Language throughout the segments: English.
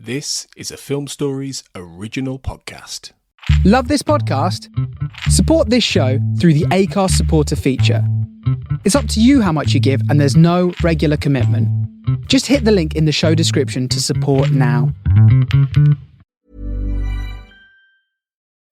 This is a Film Stories original podcast. Love this podcast? Support this show through the Acast supporter feature. It's up to you how much you give, and there's no regular commitment. Just hit the link in the show description to support now.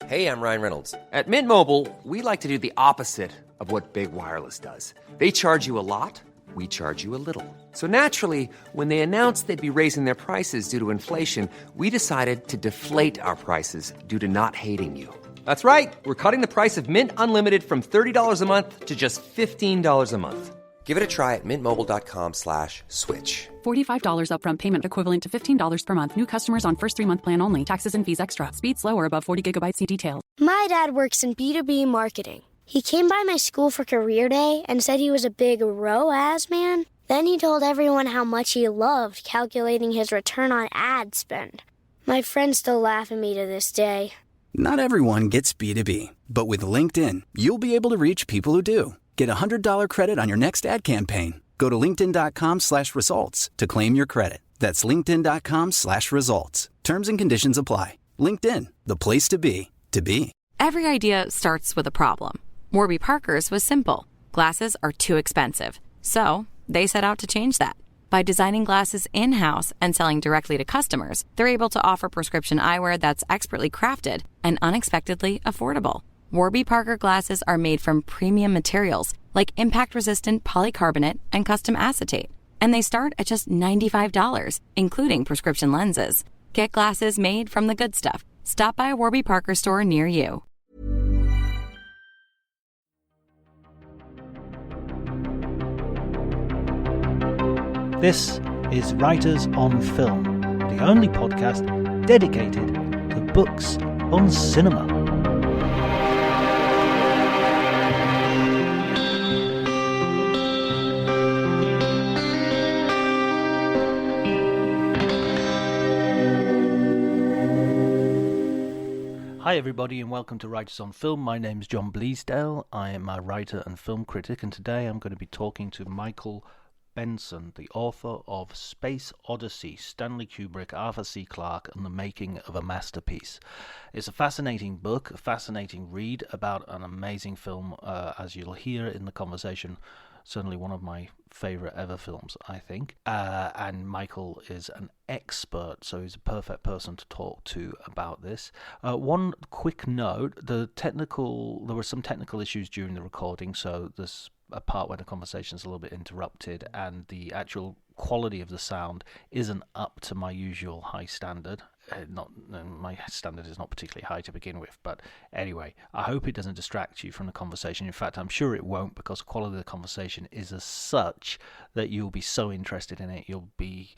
Hey, I'm Ryan Reynolds. At Mint Mobile, we like to do the opposite of what Big Wireless does. They charge you a lot, we charge you a little. So naturally, when they announced they'd be raising their prices due to inflation, we decided to deflate our prices due to not hating you. That's right. We're cutting the price of Mint Unlimited from $30 a month to just $15 a month. Give it a try at mintmobile.com/switch. $45 upfront payment equivalent to $15 per month. New customers on first 3-month plan only. Taxes and fees extra. Speed slower above 40 gigabytes. See detail. My dad works in B2B marketing. He came by my school for career day and said he was a big ROAS man. Then he told everyone how much he loved calculating his return on ad spend. My friends still laugh at me to this day. Not everyone gets B2B, but with LinkedIn, you'll be able to reach people who do. Get a $100 credit on your next ad campaign. Go to linkedin.com/results to claim your credit. That's linkedin.com/results. Terms and conditions apply. LinkedIn, the place to be, to be. Every idea starts with a problem. Warby Parker's was simple. Glasses are too expensive. So they set out to change that. By designing glasses in-house and selling directly to customers, they're able to offer prescription eyewear that's expertly crafted and unexpectedly affordable. Warby Parker glasses are made from premium materials like impact-resistant polycarbonate and custom acetate. And they start at just $95, including prescription lenses. Get glasses made from the good stuff. Stop by a Warby Parker store near you. This is Writers on Film, the only podcast dedicated to books on cinema. Hi everybody and welcome to Writers on Film. My name's John Bleasdale. I am a writer and film critic, and today I'm going to be talking to Michael Benson, the author of Space Odyssey, Stanley Kubrick, Arthur C. Clarke, and the Making of a Masterpiece. It's a fascinating book, a fascinating read about an amazing film, as you'll hear in the conversation. Certainly one of my favourite ever films, I think. And Michael is an expert, so he's a perfect person to talk to about this. One quick note, there were some technical issues during the recording, so there's a part where the conversation is a little bit interrupted and the actual quality of the sound isn't up to my usual high standard. My standard is not particularly high to begin with, but anyway, I hope it doesn't distract you from the conversation. In fact, I'm sure it won't, because the quality of the conversation is as such that you'll be so interested in it. You'll be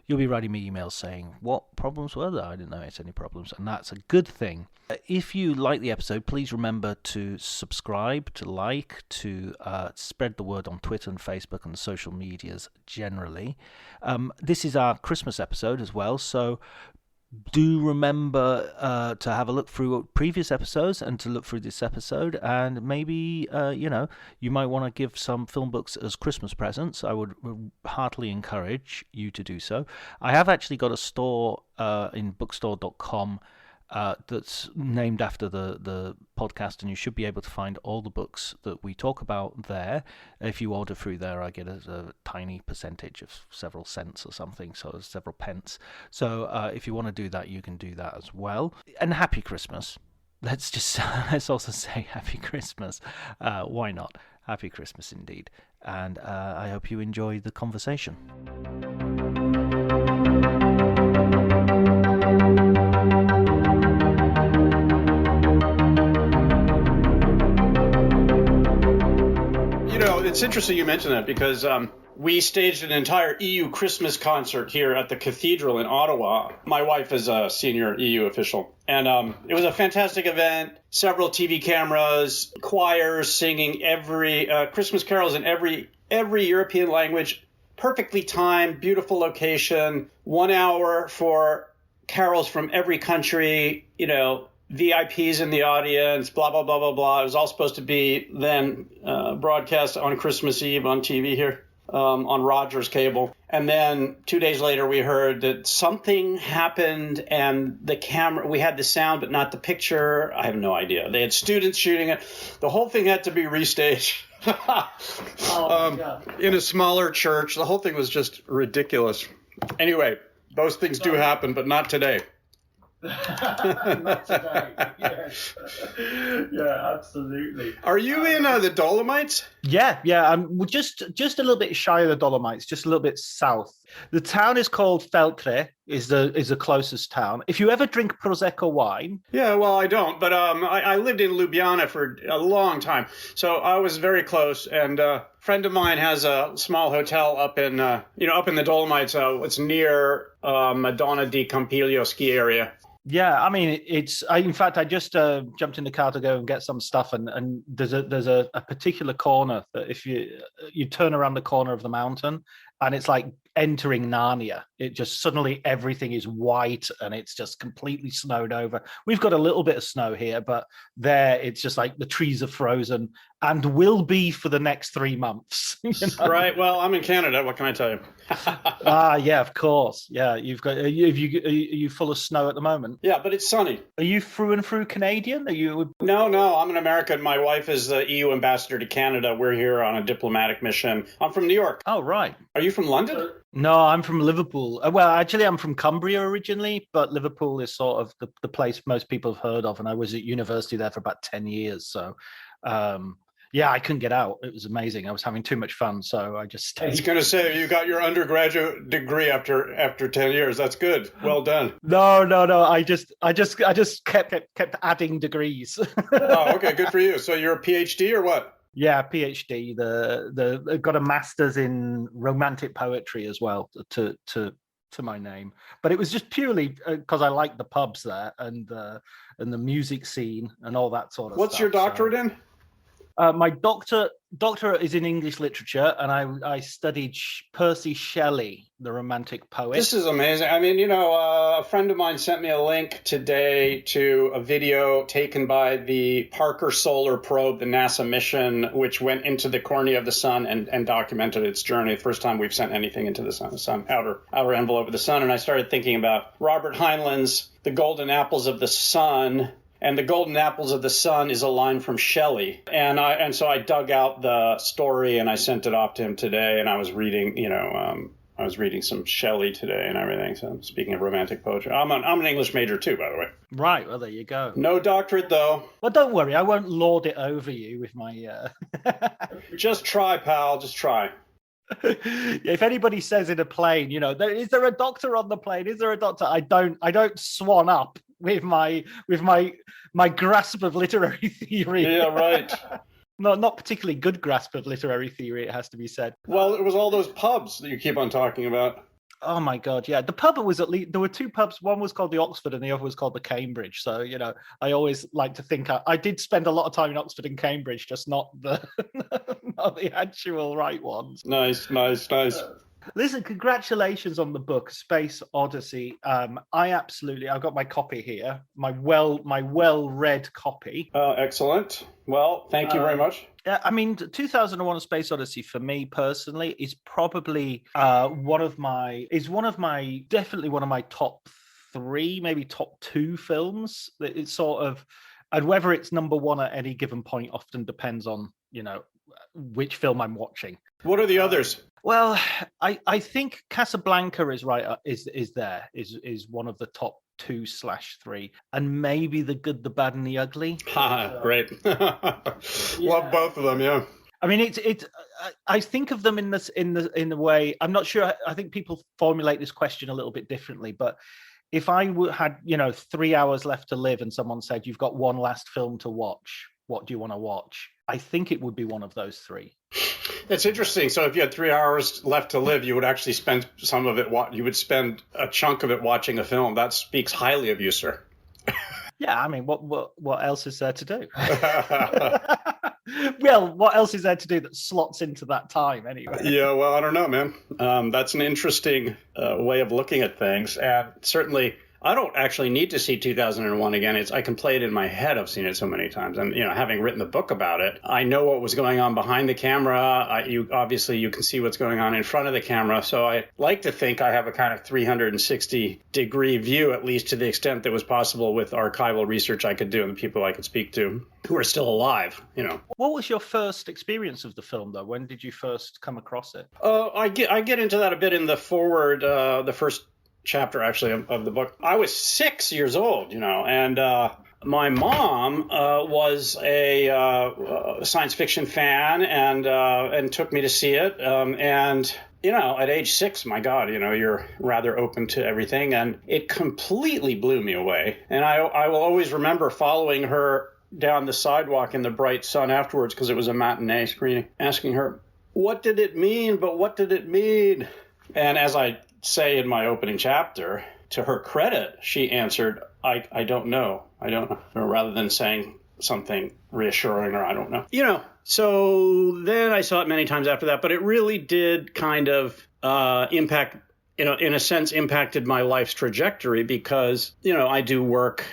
writing me emails saying, what problems were there? I didn't notice any problems, and that's a good thing. If you like the episode, please remember to subscribe, to like, to spread the word on Twitter and Facebook and social medias generally. This is our Christmas episode as well, so do remember to have a look through previous episodes and to look through this episode, and maybe you might want to give some film books as Christmas presents. I would heartily encourage you to do so. I have actually got a store in bookstore.com that's named after the podcast, and you should be able to find all the books that we talk about there. If you order through there, I get a tiny percentage of several cents or something, so several pence. So if you want to do that, you can do that as well. And Happy Christmas. Let's also say Happy Christmas. Why not? Happy Christmas indeed. And I hope you enjoy the conversation. It's interesting you mention that because we staged an entire EU Christmas concert here at the Cathedral in Ottawa. My wife is a senior EU official, and it was a fantastic event. Several TV cameras, choirs singing every Christmas carols in every European language. Perfectly timed, beautiful location. 1 hour for carols from every country. VIPs in the audience, blah, blah, blah, blah, blah. It was all supposed to be then broadcast on Christmas Eve on TV here. on Rogers Cable. And then 2 days later, we heard that something happened and the camera, we had the sound, but not the picture. I have no idea. They had students shooting it. The whole thing had to be restaged. In a smaller church. The whole thing was just ridiculous. Anyway, those things do happen, but not today. Not today. Yes. Yeah, absolutely. Are you in the Dolomites? Yeah. I'm just a little bit shy of the Dolomites, just a little bit south. The town is called Clarke, is the closest town. If you ever drink Prosecco wine. Yeah, well, I don't, but I lived in Ljubljana for a long time, so I was very close. And a friend of mine has a small hotel up in the Dolomites. It's near Madonna di Campiglio ski area. Yeah, I mean, in fact, I just jumped in the car to go and get some stuff, and there's a particular corner that if you turn around the corner of the mountain, and it's like entering Narnia. It just suddenly everything is white and it's just completely snowed over. We've got a little bit of snow here, but there it's just like the trees are frozen and will be for the next 3 months. You know? Right. Well, I'm in Canada. What can I tell you? Yeah, of course. Yeah, you've got. Are you full of snow at the moment? Yeah, but it's sunny. Are you through and through Canadian? Are you? No. I'm an American. My wife is the EU ambassador to Canada. We're here on a diplomatic mission. I'm from New York. Oh, right. Are you from London? No, I'm from Liverpool. Well, actually, I'm from Cumbria originally, but Liverpool is sort of the place most people have heard of, and I was at university there for about 10 years. So, yeah, I couldn't get out. It was amazing. I was having too much fun, so I just stayed. I was going to say, you got your undergraduate degree after 10 years. That's good. Well done. No. I just kept adding degrees. Oh, okay. Good for you. So you're a PhD or what? Yeah, PhD. Got a master's in romantic poetry as well to my name, but it was just purely because I like the pubs there and the music scene and all that sort of stuff. What's your doctorate in? My doctorate is in English literature, and I studied Percy Shelley, the Romantic poet. This is amazing. I mean, a friend of mine sent me a link today to a video taken by the Parker Solar Probe, the NASA mission, which went into the cornea of the sun and documented its journey. The first time we've sent anything into the sun, outer envelope of the sun. And I started thinking about Robert Heinlein's The Golden Apples of the Sun. And the Golden Apples of the Sun is a line from Shelley. And so I dug out the story and I sent it off to him today. And I was reading, I was reading some Shelley today and everything. So speaking of romantic poetry, I'm an English major too, by the way. Right. Well, there you go. No doctorate though. Well, don't worry. I won't lord it over you with my. Just try, pal. Just try. If anybody says in a plane, is there a doctor on the plane? Is there a doctor? I don't swan up with my grasp of literary theory. Yeah, right. Not particularly good grasp of literary theory, it has to be said. Well, it was all those pubs that you keep on talking about. Oh my God, yeah. The pub was there were two pubs. One was called the Oxford and the other was called the Cambridge. So, I always like to think I did spend a lot of time in Oxford and Cambridge, just not the not the actual right ones. Nice. Listen, congratulations on the book, Space Odyssey. I've got my copy here, my well-read copy. Excellent. Well, thank you very much. I mean, 2001: A Space Odyssey for me personally is probably definitely one of my top 3, maybe top 2 films. It's sort of, and whether it's number 1 at any given point often depends on which film I'm watching. What are the others? Well, I think Casablanca is right. Is one of the top 2/3, and maybe The Good, the Bad, and the Ugly. Great. Love both of them. Yeah. I mean, I think of them in the way. I'm not sure. I think people formulate this question a little bit differently, but if I had 3 hours left to live, and someone said you've got one last film to watch, what do you want to watch? I think it would be one of those 3. That's interesting. So if you had 3 hours left to live, you would actually spend some of it. You would spend a chunk of it watching a film. That speaks highly of you, sir. Yeah, I mean, what else is there to do? Well, what else is there to do that slots into that time anyway? Yeah, well, I don't know, man. That's an interesting way of looking at things, and certainly I don't actually need to see 2001 again. I can play it in my head. I've seen it so many times. And, having written the book about it, I know what was going on behind the camera. You can see what's going on in front of the camera. So I like to think I have a kind of 360-degree view, at least to the extent that was possible with archival research I could do and the people I could speak to who are still alive, What was your first experience of the film, though? When did you first come across it? I get into that a bit in the foreword, the first chapter, actually, of the book. I was 6 years old, and my mom was a science fiction fan and took me to see it. And at age 6, my God, you're rather open to everything. And it completely blew me away. And I will always remember following her down the sidewalk in the bright sun afterwards, because it was a matinee screening, asking her, what did it mean? But what did it mean? And as I say in my opening chapter, to her credit, she answered, I don't know. I don't know. Rather than saying something reassuring or I don't know. So then I saw it many times after that, but it really did kind of impact, in a sense, impacted my life's trajectory because, I do work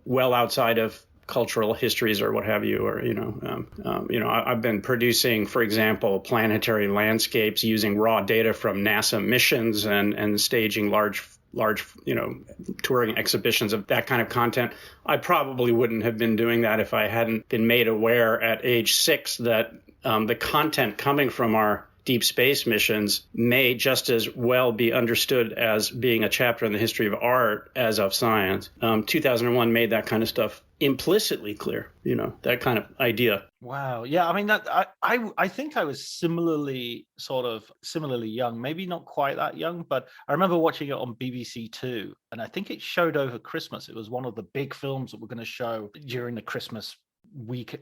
well outside of cultural histories or what have you, or, I've been producing, for example, planetary landscapes using raw data from NASA missions and staging large, touring exhibitions of that kind of content. I probably wouldn't have been doing that if I hadn't been made aware at age 6 that the content coming from our deep space missions may just as well be understood as being a chapter in the history of art as of science. 2001 made that kind of stuff implicitly clear, that kind of idea. Wow. Yeah. I mean, that I think I was similarly young, maybe not quite that young, but I remember watching it on BBC Two, and I think it showed over Christmas. It was one of the big films that were going to show during the Christmas week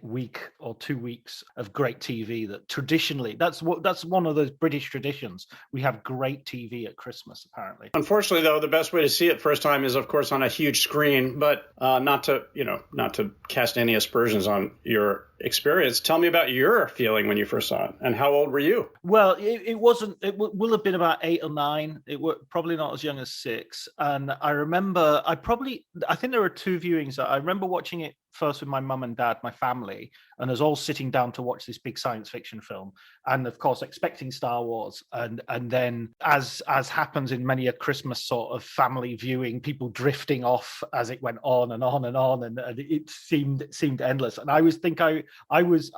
or 2 weeks of great TV. That traditionally, that's one of those British traditions. We have great TV at Christmas, apparently. Unfortunately, though, the best way to see it first time is, of course, on a huge screen. But not to cast any aspersions on your experience. Tell me about your feeling when you first saw it, and how old were you? Well, it wasn't. It will have been about 8 or 9. It were probably not as young as 6. And I remember, I think there were 2 viewings. I remember watching it first with my mum and dad, my family, and us all sitting down to watch this big science fiction film, and of course expecting Star Wars, and then as happens in many a Christmas sort of family viewing, people drifting off as it went on and on and on, and it seemed endless. And I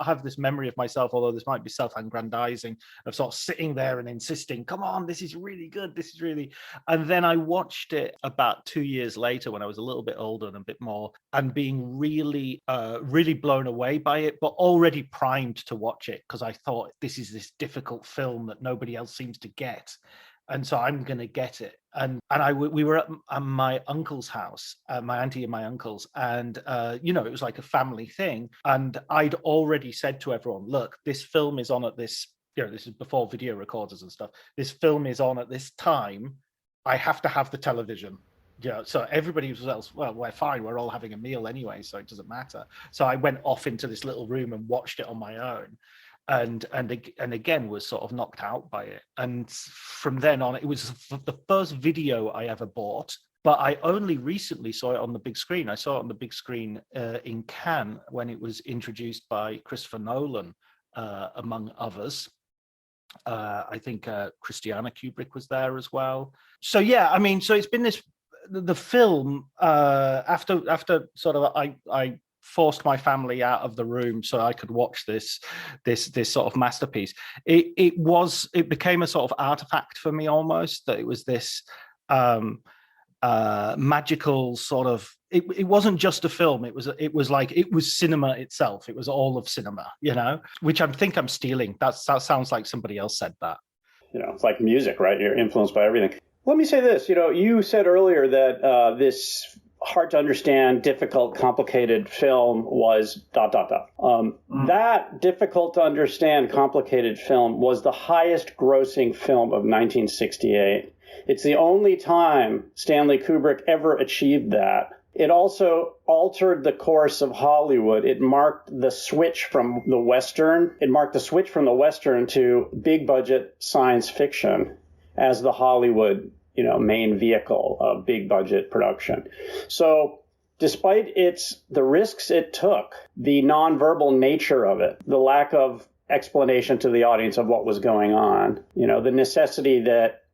have this memory of myself, although this might be self-aggrandizing, of sort of sitting there and insisting, come on, this is really good, and then I watched it about 2 years later when I was a little bit older and a bit more, and being really blown away by it, but already primed to watch it, because I thought, this is this difficult film that nobody else seems to get, and so I'm going to get it. And we were at my uncle's house, my auntie and my uncle's, and it was like a family thing. And I'd already said to everyone, look, this film is on at this, this is before video recorders and stuff. This film is on at this time. I have to have the television. So everybody was, well, we're fine. We're all having a meal anyway, so it doesn't matter. So I went off into this little room and watched it on my own. And again was sort of knocked out by it. And from then on, it was the first video I ever bought, but I only recently saw it on the big screen. I saw it on the big screen in Cannes when it was introduced by Christopher Nolan, among others. I think Stanley Kubrick was there as well. So yeah, I mean, so it's been the film after sort of I forced my family out of the room so I could watch this sort of masterpiece. It became a sort of artifact for me almost, that it was this magical sort of, it wasn't just a film, it was cinema itself. It was all of cinema, which I think I'm stealing. That sounds like somebody else said that. It's like music, right? You're influenced by everything. Let me say this, you said earlier that this hard to understand, difficult, complicated film was ... That difficult to understand, complicated film was the highest grossing film of 1968. It's the only time Stanley Kubrick ever achieved that. It also altered the course of Hollywood. It marked the switch from the Western. to big budget science fiction as the Hollywood, main vehicle of big budget production. So despite the risks it took, the nonverbal nature of it, the lack of explanation to the audience of what was going on, the necessity that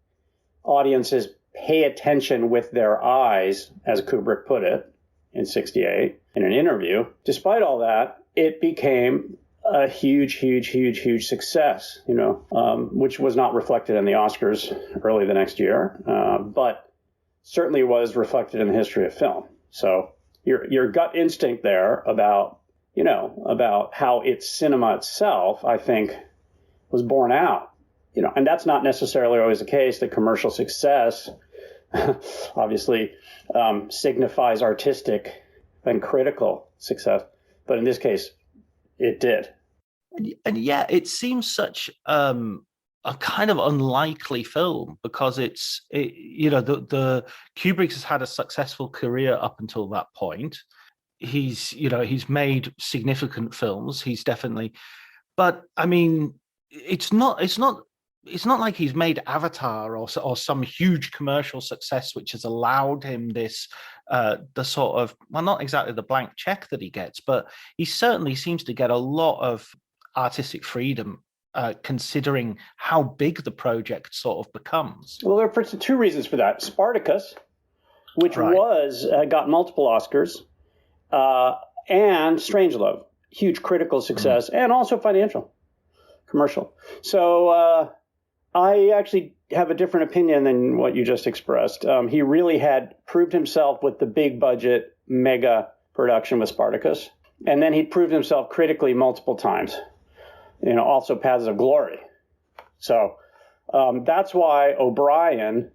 audiences pay attention with their eyes, as Kubrick put it in 1968 in an interview, despite all that, it became a huge success, which was not reflected in the Oscars early the next year, but certainly was reflected in the history of film. So your gut instinct there about how its cinema itself, I think, was borne out. And that's not necessarily always the case. The commercial success obviously signifies artistic and critical success, but in this case, it did. And yeah, it seems such a kind of unlikely film because the Kubrick has had a successful career up until that point. He's made significant films. He's definitely, but I mean, it's not like he's made Avatar or some huge commercial success which has allowed him this the sort of, well, not exactly the blank check that he gets, but he certainly seems to get a lot of artistic freedom considering how big the project sort of becomes. Well, there are two reasons for that. Spartacus, which got multiple Oscars, and Strangelove, huge critical success and also financial, commercial. So I actually have a different opinion than what you just expressed. He really had proved himself with the big budget mega production with Spartacus. And then he proved himself critically multiple times, also Paths of Glory. So that's why O'Brien,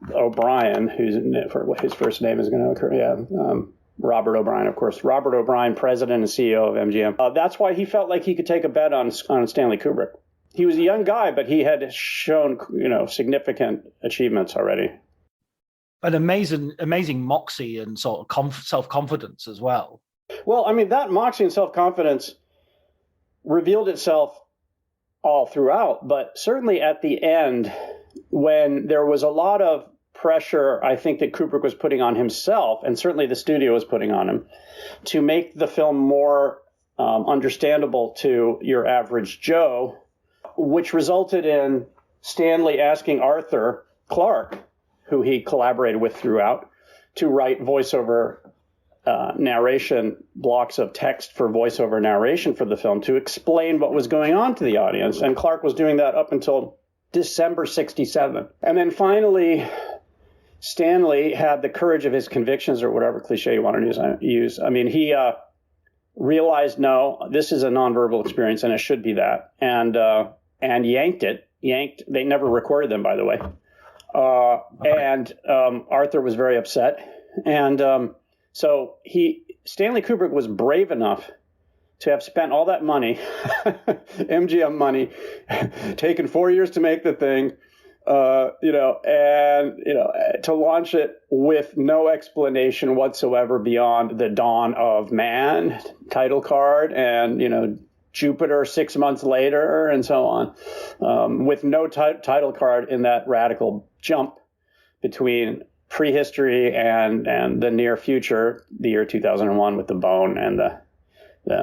his first name is going to occur, Robert O'Brien, of course. Robert O'Brien, president and CEO of MGM. That's why he felt like he could take a bet on Stanley Kubrick. He was a young guy, but he had shown, significant achievements already. An amazing moxie and sort of self-confidence as well. Well, I mean, that moxie and self-confidence revealed itself all throughout, but certainly at the end, when there was a lot of pressure, I think, that Kubrick was putting on himself, and certainly the studio was putting on him, to make the film more understandable to your average Joe, which resulted in Stanley asking Arthur Clarke, who he collaborated with throughout, to write voiceover narration blocks of text for voiceover narration for the film to explain what was going on to the audience. And Clarke was doing that up until December 1967. And then finally, Stanley had the courage of his convictions, or whatever cliche you want to use. I mean, he realized, no, this is a nonverbal experience, and it should be that, and yanked it. They never recorded them, by the way. And Arthur was very upset, and so Stanley Kubrick was brave enough to have spent all that money, MGM money, taken 4 years to make the thing, to launch it with no explanation whatsoever beyond the dawn of man title card and, Jupiter 6 months later and so on, with no title card in that radical jump between prehistory and the near future, the year 2001 with the bone and the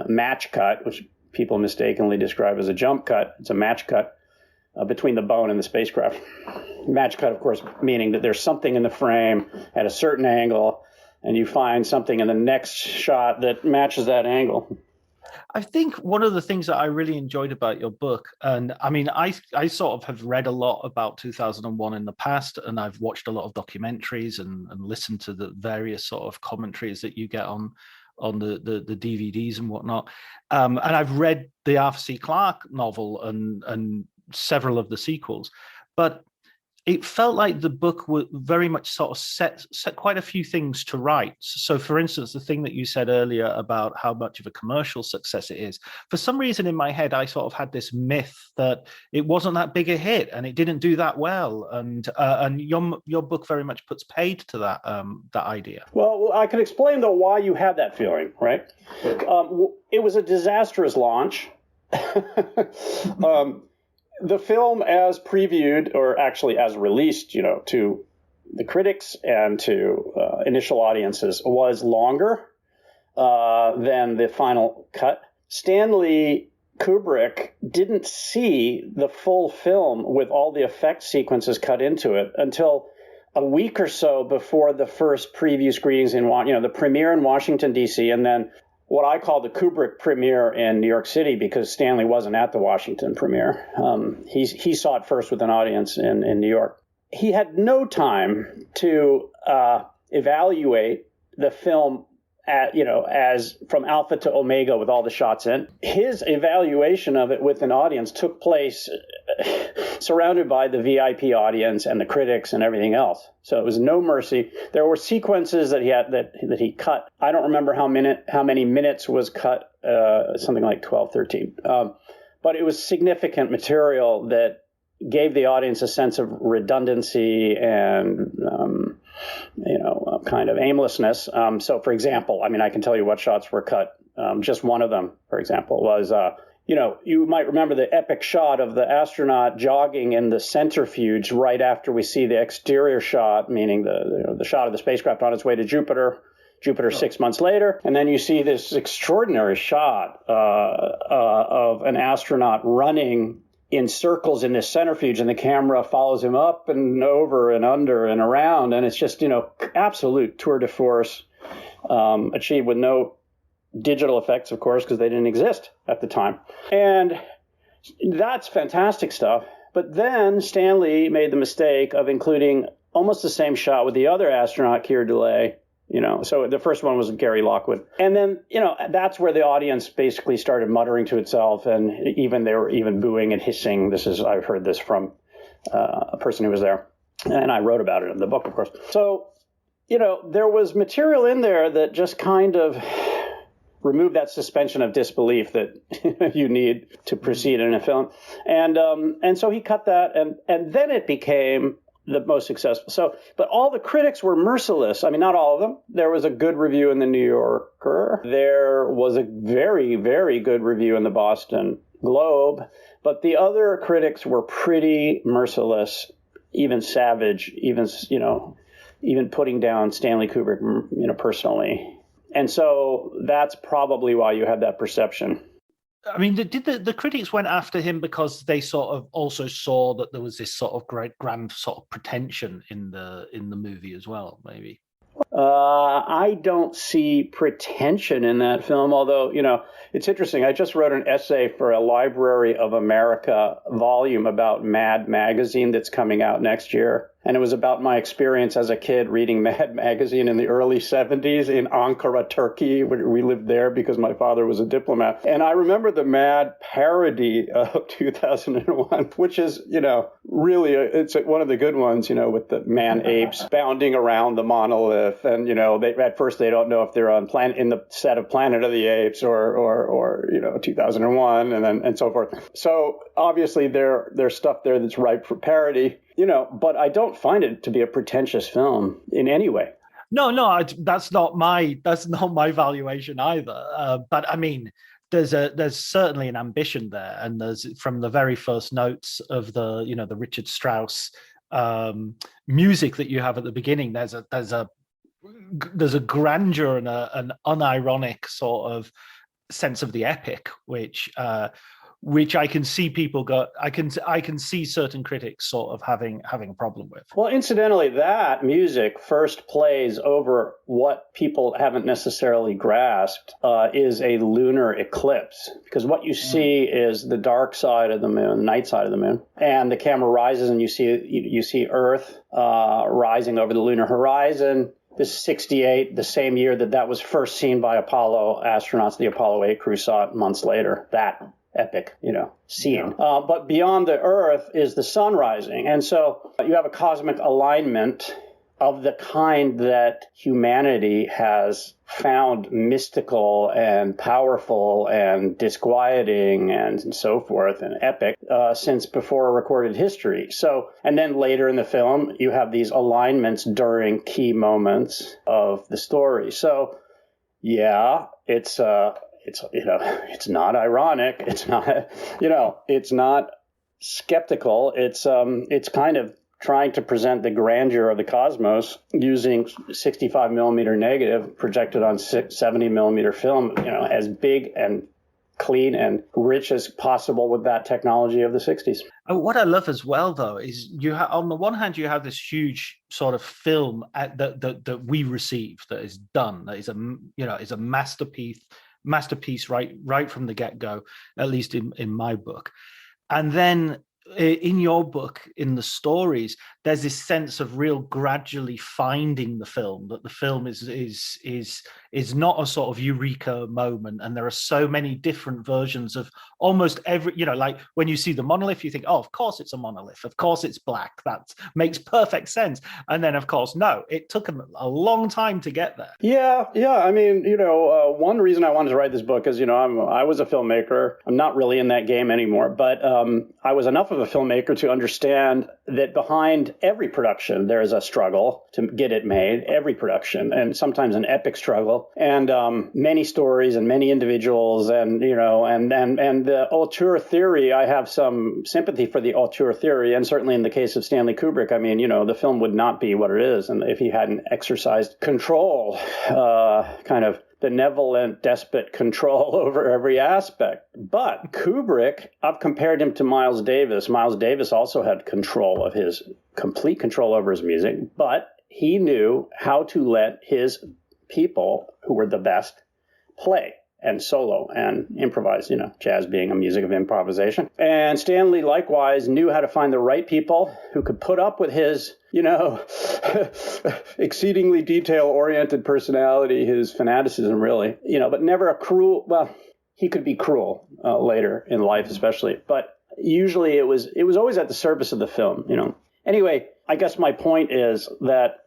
match cut, which people mistakenly describe as a jump cut. It's a match cut between the bone and the spacecraft. Match cut, of course, meaning that there's something in the frame at a certain angle, and you find something in the next shot that matches that angle. I think one of the things that I really enjoyed about your book, and I mean, I sort of have read a lot about 2001 in the past, and I've watched a lot of documentaries and listened to the various sort of commentaries that you get on the DVDs and whatnot. And I've read the Arthur C. Clarke novel and several of the sequels, but it felt like the book would very much sort of set quite a few things to rights. So, for instance, the thing that you said earlier about how much of a commercial success it is, for some reason in my head, I sort of had this myth that it wasn't that big a hit and it didn't do that well. And your book very much puts paid to that idea. Well, I can explain, though, why you had that feeling, right? It was a disastrous launch. The film, as previewed, or actually as released, to the critics and to initial audiences was longer than the final cut. Stanley Kubrick didn't see the full film with all the effect sequences cut into it until a week or so before the first preview screenings in, the premiere in Washington, D.C., and then what I call the Kubrick premiere in New York City, because Stanley wasn't at the Washington premiere. He saw it first with an audience in New York. He had no time to evaluate the film as from alpha to omega with all the shots in. His evaluation of it with an audience took place surrounded by the VIP audience and the critics and everything else. So it was no mercy. There were sequences that he had that he cut. I don't remember how many minutes was cut, something like 12, 13. But it was significant material that gave the audience a sense of redundancy and kind of aimlessness. So, for example, I can tell you what shots were cut. Just one of them, for example, was, you might remember the epic shot of the astronaut jogging in the centrifuge right after we see the exterior shot, meaning the shot of the spacecraft on its way to Jupiter 6 months later. And then you see this extraordinary shot of an astronaut running in circles in this centrifuge, and the camera follows him up and over and under and around. And it's just, absolute tour de force, achieved with no digital effects, of course, because they didn't exist at the time. And that's fantastic stuff. But then Stanley made the mistake of including almost the same shot with the other astronaut, Keir Dullea. So the first one was Gary Lockwood. And then, that's where the audience basically started muttering to itself, and they were even booing and hissing. I've heard this from a person who was there, and I wrote about it in the book, of course. So, there was material in there that just kind of removed that suspension of disbelief that you need to proceed in a film. And so he cut that, and then it became the most successful. So, but all the critics were merciless. Not all of them. There was a good review in the New Yorker. There was a very, very good review in the Boston Globe. But the other critics were pretty merciless, even savage, even putting down Stanley Kubrick, personally. And so that's probably why you had that perception. Did the critics went after him because they sort of also saw that there was this sort of grand sort of pretension in the movie as well, maybe? I don't see pretension in that film, although, it's interesting. I just wrote an essay for a Library of America volume about Mad Magazine that's coming out next year. And it was about my experience as a kid reading Mad Magazine in the early 70s in Ankara, Turkey. We lived there because my father was a diplomat. And I remember the Mad parody of 2001, which is, really, it's one of the good ones, with the man-apes bounding around the monolith. And, at first they don't know if they're in the set of Planet of the Apes or 2001 and so forth. So obviously there's stuff there that's ripe for parody. But I don't find it to be a pretentious film in any way. No, that's not my valuation either. But there's certainly an ambition there, and there's from the very first notes of the Richard Strauss music that you have at the beginning. There's a grandeur and an unironic sort of sense of the epic, which I can see people I can see certain critics sort of having a problem with. Well, incidentally, that music first plays over what people haven't necessarily grasped is a lunar eclipse, because what you see is the dark side of the moon, night side of the moon, and the camera rises and you see Earth rising over the lunar horizon. This is 68, the same year that was first seen by Apollo astronauts. The Apollo 8 crew saw it months later. That epic, scene. Yeah. But beyond the Earth is the sun rising. And so you have a cosmic alignment of the kind that humanity has found mystical and powerful and disquieting and so forth and epic since before recorded history. So, and then later in the film, you have these alignments during key moments of the story. So, yeah, it's not ironic. It's not, it's not skeptical. It's kind of trying to present the grandeur of the cosmos using 65 millimeter negative projected on 70 millimeter film, as big and clean and rich as possible with that technology of the 60s. What I love as well, though, is on the one hand, you have this huge sort of film that we receive that is done, that is a masterpiece right from the get-go, at least in my book. And then in your book, in the stories, there's this sense of real gradually finding the film, that the film is not a sort of eureka moment, and there are so many different versions of almost every, like when you see the monolith, you think, oh, of course it's a monolith, of course it's black, that makes perfect sense. And then, of course, no, it took a long time to get there. Yeah. I mean, one reason I wanted to write this book is, I was a filmmaker. I'm not really in that game anymore, but I was enough of a filmmaker to understand that behind every production there is a struggle to get it made, every production, and sometimes an epic struggle, and many stories and many individuals, and the auteur theory. I have some sympathy for the auteur theory, and certainly in the case of Stanley Kubrick, I mean, the film would not be what it is, and if he hadn't exercised control, kind of benevolent despot control over every aspect. But Kubrick, I've compared him to Miles Davis. Miles Davis also had complete control over his music, but he knew how to let his people, who were the best, play and solo and improvise, jazz being a music of improvisation. And Stanley likewise knew how to find the right people who could put up with his, exceedingly detail-oriented personality, his fanaticism, really, but never a cruel, well, he could be cruel later in life, especially, but usually it was always at the service of the film, Anyway, I guess my point is that,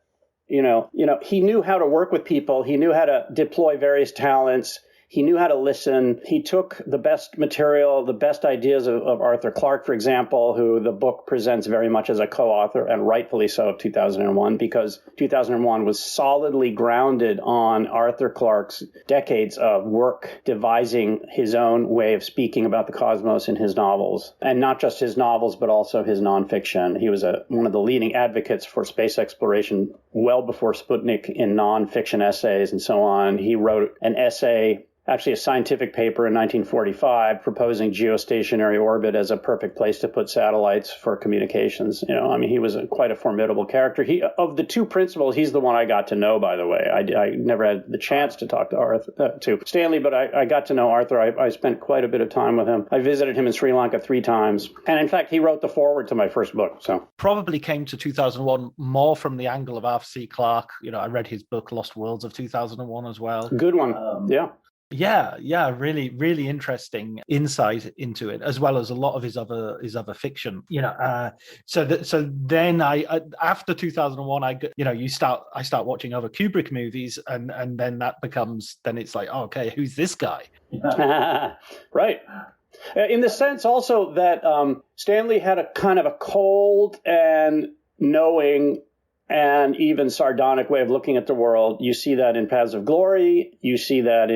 he knew how to work with people. He knew how to deploy various talents. He knew how to listen. He took the best material, the best ideas of Arthur Clarke, for example, who the book presents very much as a co-author, and rightfully so, of 2001, because 2001 was solidly grounded on Arthur Clarke's decades of work devising his own way of speaking about the cosmos in his novels. And not just his novels, but also his nonfiction. He was one of the leading advocates for space exploration well before Sputnik in nonfiction essays and so on. He wrote an essay, actually a scientific paper in 1945, proposing geostationary orbit as a perfect place to put satellites for communications. He was quite a formidable character. Of the two principals, he's the one I got to know, by the way. I never had the chance to talk to Stanley, but I got to know Arthur. I spent quite a bit of time with him. I visited him in Sri Lanka 3 times. And in fact, he wrote the foreword to my first book. So probably came to 2001 more from the angle of Arthur C. Clarke. I read his book, Lost Worlds of 2001 as well. Good one. Yeah. Yeah, really, really interesting insight into it, as well as a lot of his other fiction. So then after 2001, I start watching other Kubrick movies, and then it's like, oh, okay, who's this guy? Right. In the sense also that Stanley had a kind of a cold and knowing and even sardonic way of looking at the world. You see that in Paths of Glory. You see that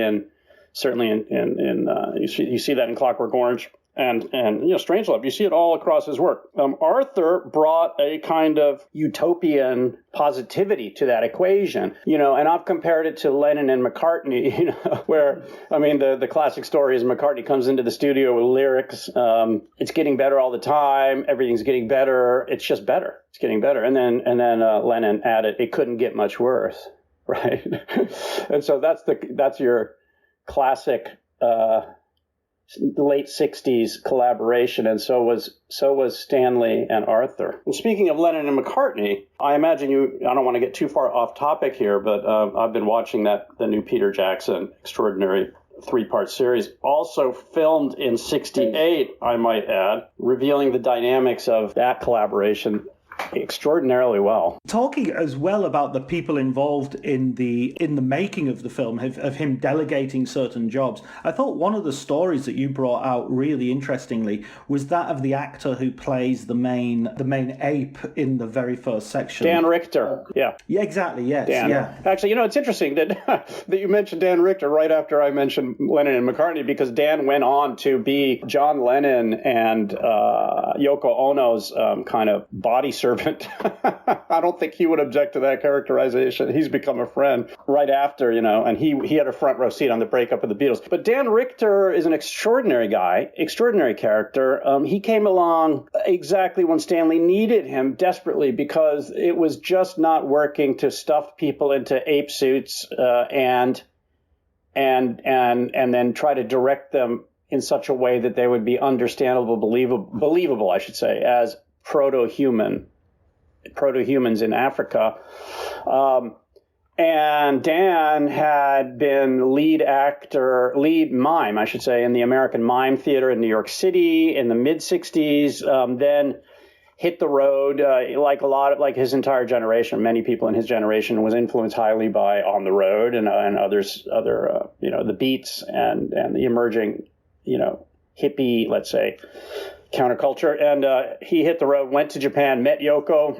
certainly you see that in Clockwork Orange and Strangelove. You see it all across his work. Arthur brought a kind of utopian positivity to that equation, and I've compared it to Lennon and McCartney, where, the classic story is McCartney comes into the studio with lyrics. It's getting better all the time. Everything's getting better. It's just better. It's getting better. And then Lennon added, it couldn't get much worse. Right. And so that's your classic late 60s collaboration, and so was Stanley and Arthur. And speaking of Lennon and McCartney, I imagine I don't want to get too far off topic here, but I've been watching the new Peter Jackson extraordinary 3-part series, also filmed in 1968, I might add, revealing the dynamics of that collaboration extraordinarily well. Talking as well about the people involved in the making of the film, of him delegating certain jobs. I thought one of the stories that you brought out really interestingly was that of the actor who plays the main ape in the very first section. Dan Richter. Yeah. Yeah, exactly. Yes. Dan. Yeah. Actually, it's interesting that you mentioned Dan Richter right after I mentioned Lennon and McCartney, because Dan went on to be John Lennon and Yoko Ono's kind of body surfing servant. I don't think he would object to that characterization. He's become a friend right after, and he had a front row seat on the breakup of the Beatles. But Dan Richter is an extraordinary guy, extraordinary character. He came along exactly when Stanley needed him desperately, because it was just not working to stuff people into ape suits and then try to direct them in such a way that they would be understandable, believable, I should say, as proto-humans in Africa. And Dan had been lead mime, I should say, in the American Mime Theater in New York City in the mid-'60s, then hit the road, like his entire generation, many people in his generation, was influenced highly by On the Road and other the Beats and the emerging, hippie, let's say, counterculture. And he hit the road, went to Japan, met Yoko,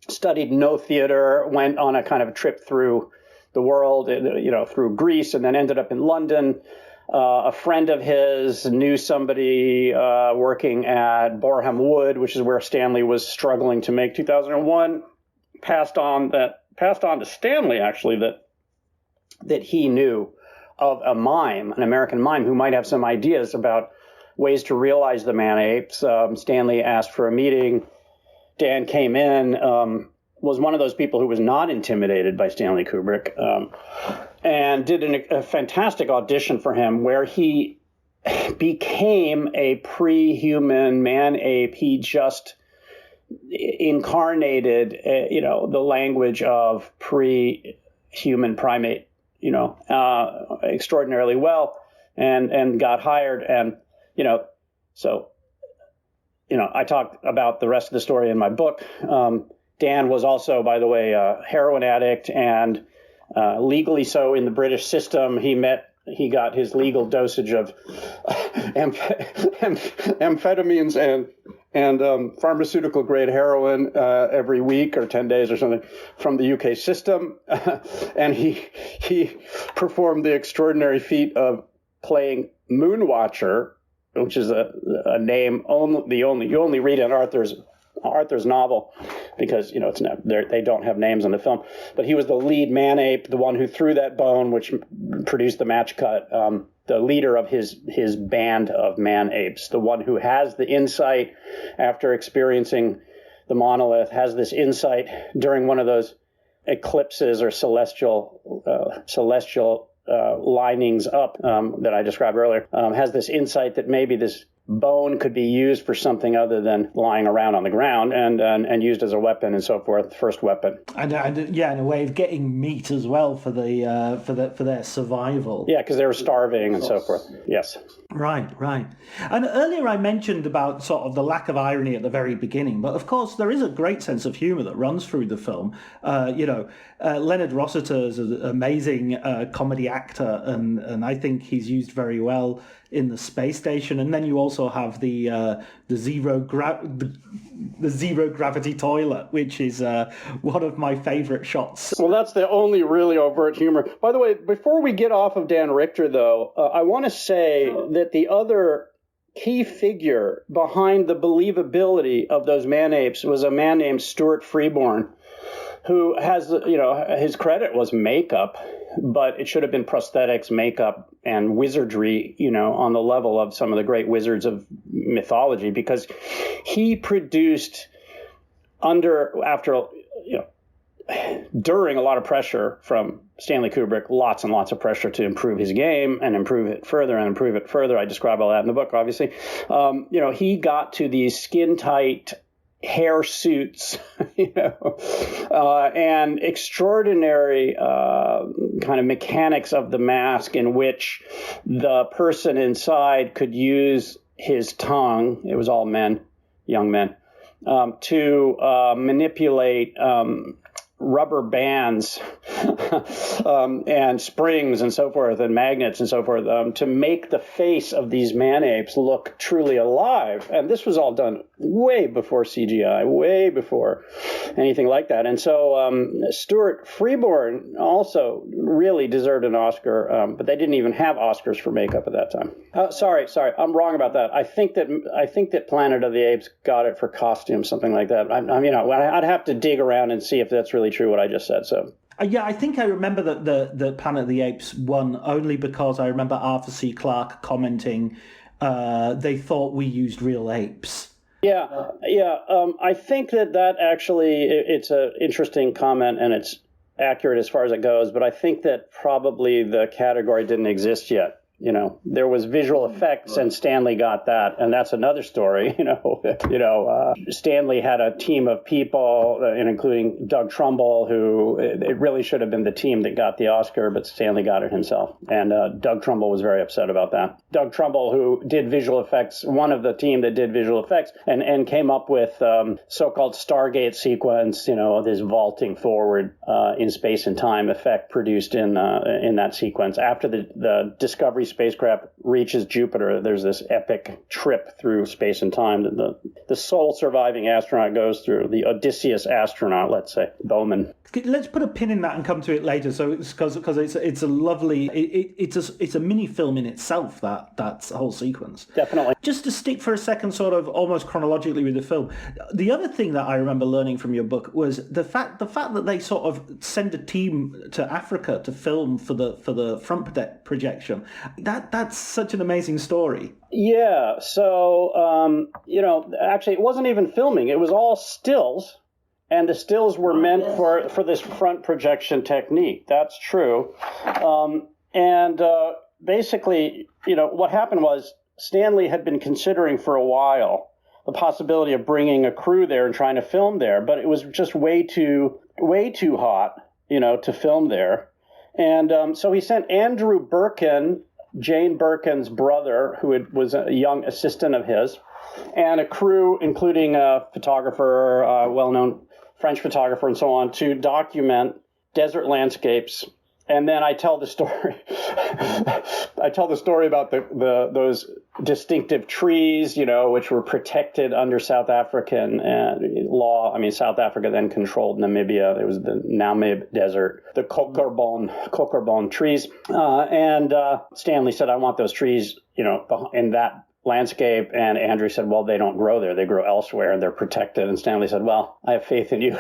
studied no theater, went on a kind of a trip through the world, through Greece, and then ended up in London. A friend of his knew somebody working at Boreham Wood, which is where Stanley was struggling to make 2001. Passed on to Stanley, actually, that he knew of a mime, an American mime, who might have some ideas about ways to realize the man-apes. Stanley asked for a meeting. Dan came in, was one of those people who was not intimidated by Stanley Kubrick, and did a fantastic audition for him where he became a pre-human man-ape. He just incarnated, the language of pre-human primate, extraordinarily well, and got hired. And, I talked about the rest of the story in my book. Dan was also, by the way, a heroin addict, and legally so in the British system. He got his legal dosage of amphetamines and pharmaceutical grade heroin every week or 10 days or something from the UK system. And he performed the extraordinary feat of playing Moonwatcher, which is a name you only read in Arthur's novel, because they don't have names in the film. But he was the lead man ape, the one who threw that bone, which produced the match cut, the leader of his band of man apes, the one who has the insight after experiencing the monolith, has this insight during one of those eclipses or celestial linings up that I described earlier, has this insight that maybe this bone could be used for something other than lying around on the ground, and used as a weapon and so forth, the first weapon. And in a way of getting meat as well for their survival. Yeah, because they were starving and so forth. Yes. Right. And earlier I mentioned about sort of the lack of irony at the very beginning, but of course there is a great sense of humour that runs through the film. Leonard Rossiter is an amazing comedy actor, and I think he's used very well in the space station. And then you also have the zero gravity toilet, which is one of my favourite shots. Well, that's the only really overt humour. By the way, before we get off of Dan Richter, though, I want to say that the other key figure behind the believability of those man-apes was a man named Stuart Freeborn, who has, his credit was makeup, but it should have been prosthetics, makeup, and wizardry, on the level of some of the great wizards of mythology, because he produced during a lot of pressure from Stanley Kubrick, lots and lots of pressure to improve his game and improve it further. I describe all that in the book, obviously. He got to these skin-tight hair suits, and extraordinary kind of mechanics of the mask in which the person inside could use his tongue. It was all men, young men, to manipulate rubber bands and springs and so forth, and magnets and so forth, to make the face of these man apes look truly alive. And this was all done way before CGI, way before anything like that. And so Stuart Freeborn also really deserved an Oscar, but they didn't even have Oscars for makeup at that time. Sorry, I'm wrong about that. I think that Planet of the Apes got it for costume, something like that. I'd have to dig around and see if that's really true what I just said. So. Yeah, I think I remember that the Planet of the Apes won only because I remember Arthur C. Clarke commenting they thought we used real apes. Yeah. I think that actually it's an interesting comment and it's accurate as far as it goes, but I think that probably the category didn't exist yet. There was visual effects, and Stanley got that, and that's another story. Stanley had a team of people, and including Doug Trumbull, who it really should have been the team that got the Oscar, but Stanley got it himself, and Doug Trumbull was very upset about that. Doug Trumbull, who did visual effects, one of the team that did visual effects, and came up with so-called Stargate sequence, this vaulting forward in space and time effect produced in that sequence after the Discovery spacecraft reaches Jupiter. There's this epic trip through space and time that the sole surviving astronaut goes through, the Odysseus astronaut, let's say, Bowman. Let's put a pin in that and come to it later. So it's because it's a lovely it's a mini film in itself, that whole sequence. Definitely. Just to stick for a second, sort of almost chronologically with the film. The other thing that I remember learning from your book was the fact that they sort of send a team to Africa to film for the front projection. That's such an amazing story. Yeah. So actually, it wasn't even filming. It was all stills. And the stills were meant for this front projection technique. That's true. Basically, what happened was Stanley had been considering for a while the possibility of bringing a crew there and trying to film there, but it was just way too hot, to film there. And so he sent Andrew Birkin, Jane Birkin's brother, who was a young assistant of his, and a crew, including a photographer, well-known French photographer and so on, to document desert landscapes. And then I tell the story. I tell the story about those distinctive trees, which were protected under South African law. I mean, South Africa then controlled Namibia. There was the Namib Desert, the Kokerbon trees. And Stanley said, I want those trees, in that landscape. And Andrew said, well, they don't grow there. They grow elsewhere and they're protected. And Stanley said, well, I have faith in you.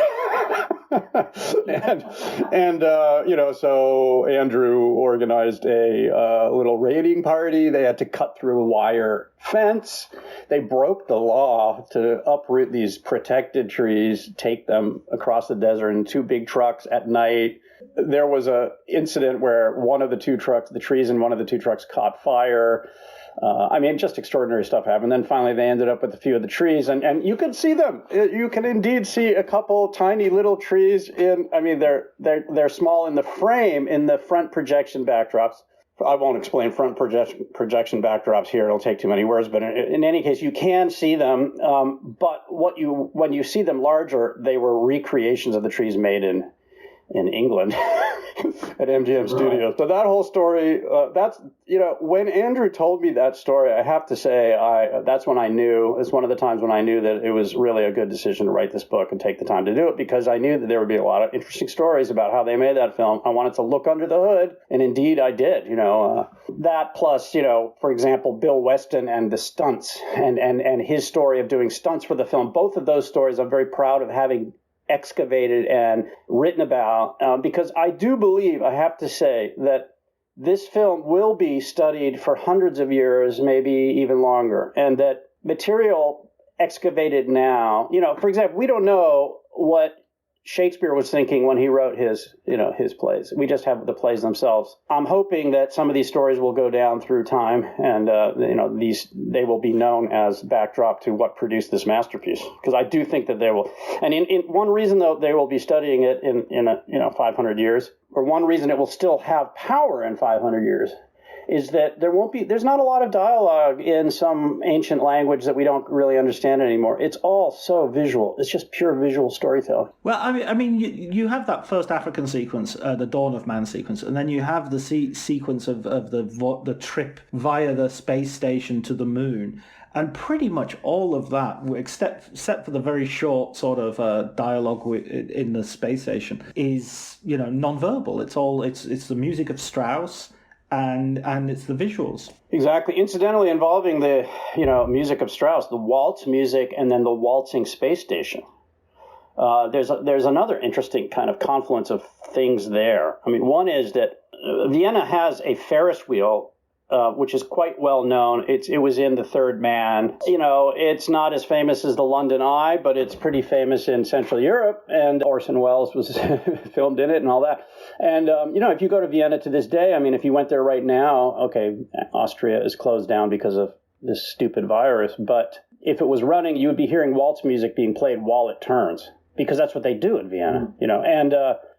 So Andrew organized a little raiding party. They had to cut through a wire fence. They broke the law to uproot these protected trees, take them across the desert in 2 big trucks at night. There was a incident where the trees in one of the 2 trucks caught fire. Just extraordinary stuff happened. Then finally they ended up with a few of the trees, and you can see them. You can indeed see a couple tiny little trees they're small in the frame, in the front projection backdrops. I won't explain front projection backdrops here. It'll take too many words, but in any case, you can see them. But when you see them larger, they were recreations of the trees made in England at MGM Studios. So that whole story, when Andrew told me that story, I have to say, that's when I knew, it's one of the times when I knew that it was really a good decision to write this book and take the time to do it, because I knew that there would be a lot of interesting stories about how they made that film. I wanted to look under the hood, and indeed I did, that plus, for example, Bill Weston and the stunts and his story of doing stunts for the film. Both of those stories I'm very proud of having excavated and written about, because I do believe, I have to say, that this film will be studied for hundreds of years, maybe even longer, and that material excavated now, for example, we don't know what Shakespeare was thinking when he wrote his plays. We just have the plays themselves. I'm hoping that some of these stories will go down through time, and they will be known as backdrop to what produced this masterpiece. Because I do think that they will. And in one reason, though, they will be studying it in 500 years, or one reason it will still have power in 500 years, is that there's not a lot of dialogue in some ancient language that we don't really understand anymore. It's all so visual. It's just pure visual storytelling. Well, I mean, you have that first African sequence, the Dawn of Man sequence, and then you have the sequence of the trip via the space station to the moon. And pretty much all of that, except for the very short sort of dialogue in the space station, is, you know, non-verbal. It's the music of Strauss, and it's the visuals. Exactly. Incidentally, involving the music of Strauss, the waltz music, and then the waltzing space station. There's another interesting kind of confluence of things there. I mean, one is that Vienna has a Ferris wheel, which is quite well known. It was in The Third Man. You know, it's not as famous as the London Eye, but it's pretty famous in Central Europe, and Orson Welles was filmed in it and all that. And, if you go to Vienna to this day, I mean, if you went there right now, okay, Austria is closed down because of this stupid virus, but if it was running, you would be hearing waltz music being played while it turns, because that's what they do in Vienna, And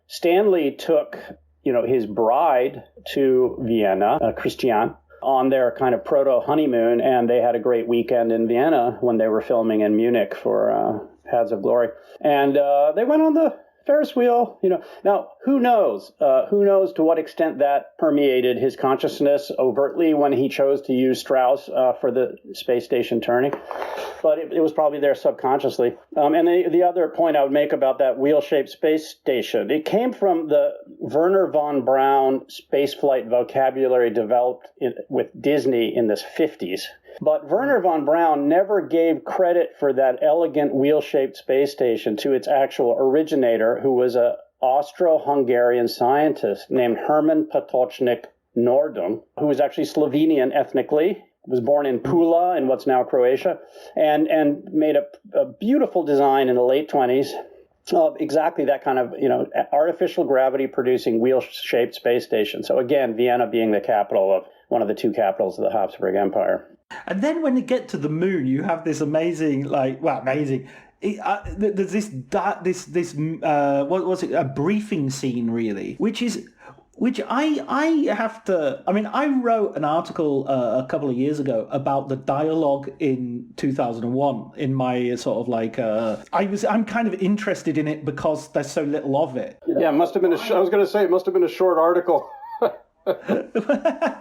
Stanley took his bride to Vienna, Christiane, on their kind of proto-honeymoon, and they had a great weekend in Vienna when they were filming in Munich for Paths of Glory. And they went on the Ferris wheel, Now, who knows? Who knows to what extent that permeated his consciousness overtly when he chose to use Strauss for the space station turning. But it was probably there subconsciously. And the other point I would make about that wheel-shaped space station, it came from the Wernher von Braun spaceflight vocabulary developed with Disney in the 50s. But Wernher von Braun never gave credit for that elegant wheel-shaped space station to its actual originator, who was an Austro-Hungarian scientist named Herman Potočnik Nordum, who was actually Slovenian ethnically, was born in Pula in what's now Croatia, and made a beautiful design in the late 20s of exactly that kind of, artificial gravity producing wheel-shaped space station. So again, Vienna being the capital of one of the two capitals of the Habsburg Empire. And then when you get to the moon, you have this amazing, amazing. There's this what was it? A briefing scene, really, which I have to. I mean, I wrote an article a couple of years ago about the dialogue in 2001 in my sort of I'm kind of interested in it because there's so little of it. Yeah, it must have been I was going to say it must have been a short article.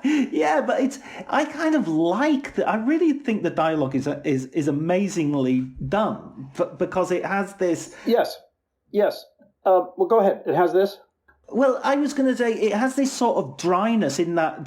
Yeah, but I kind of like that. I really think the dialogue is amazingly done, because it has this. Yes. Well, go ahead. It has this. Well, I was going to say it has this sort of dryness in that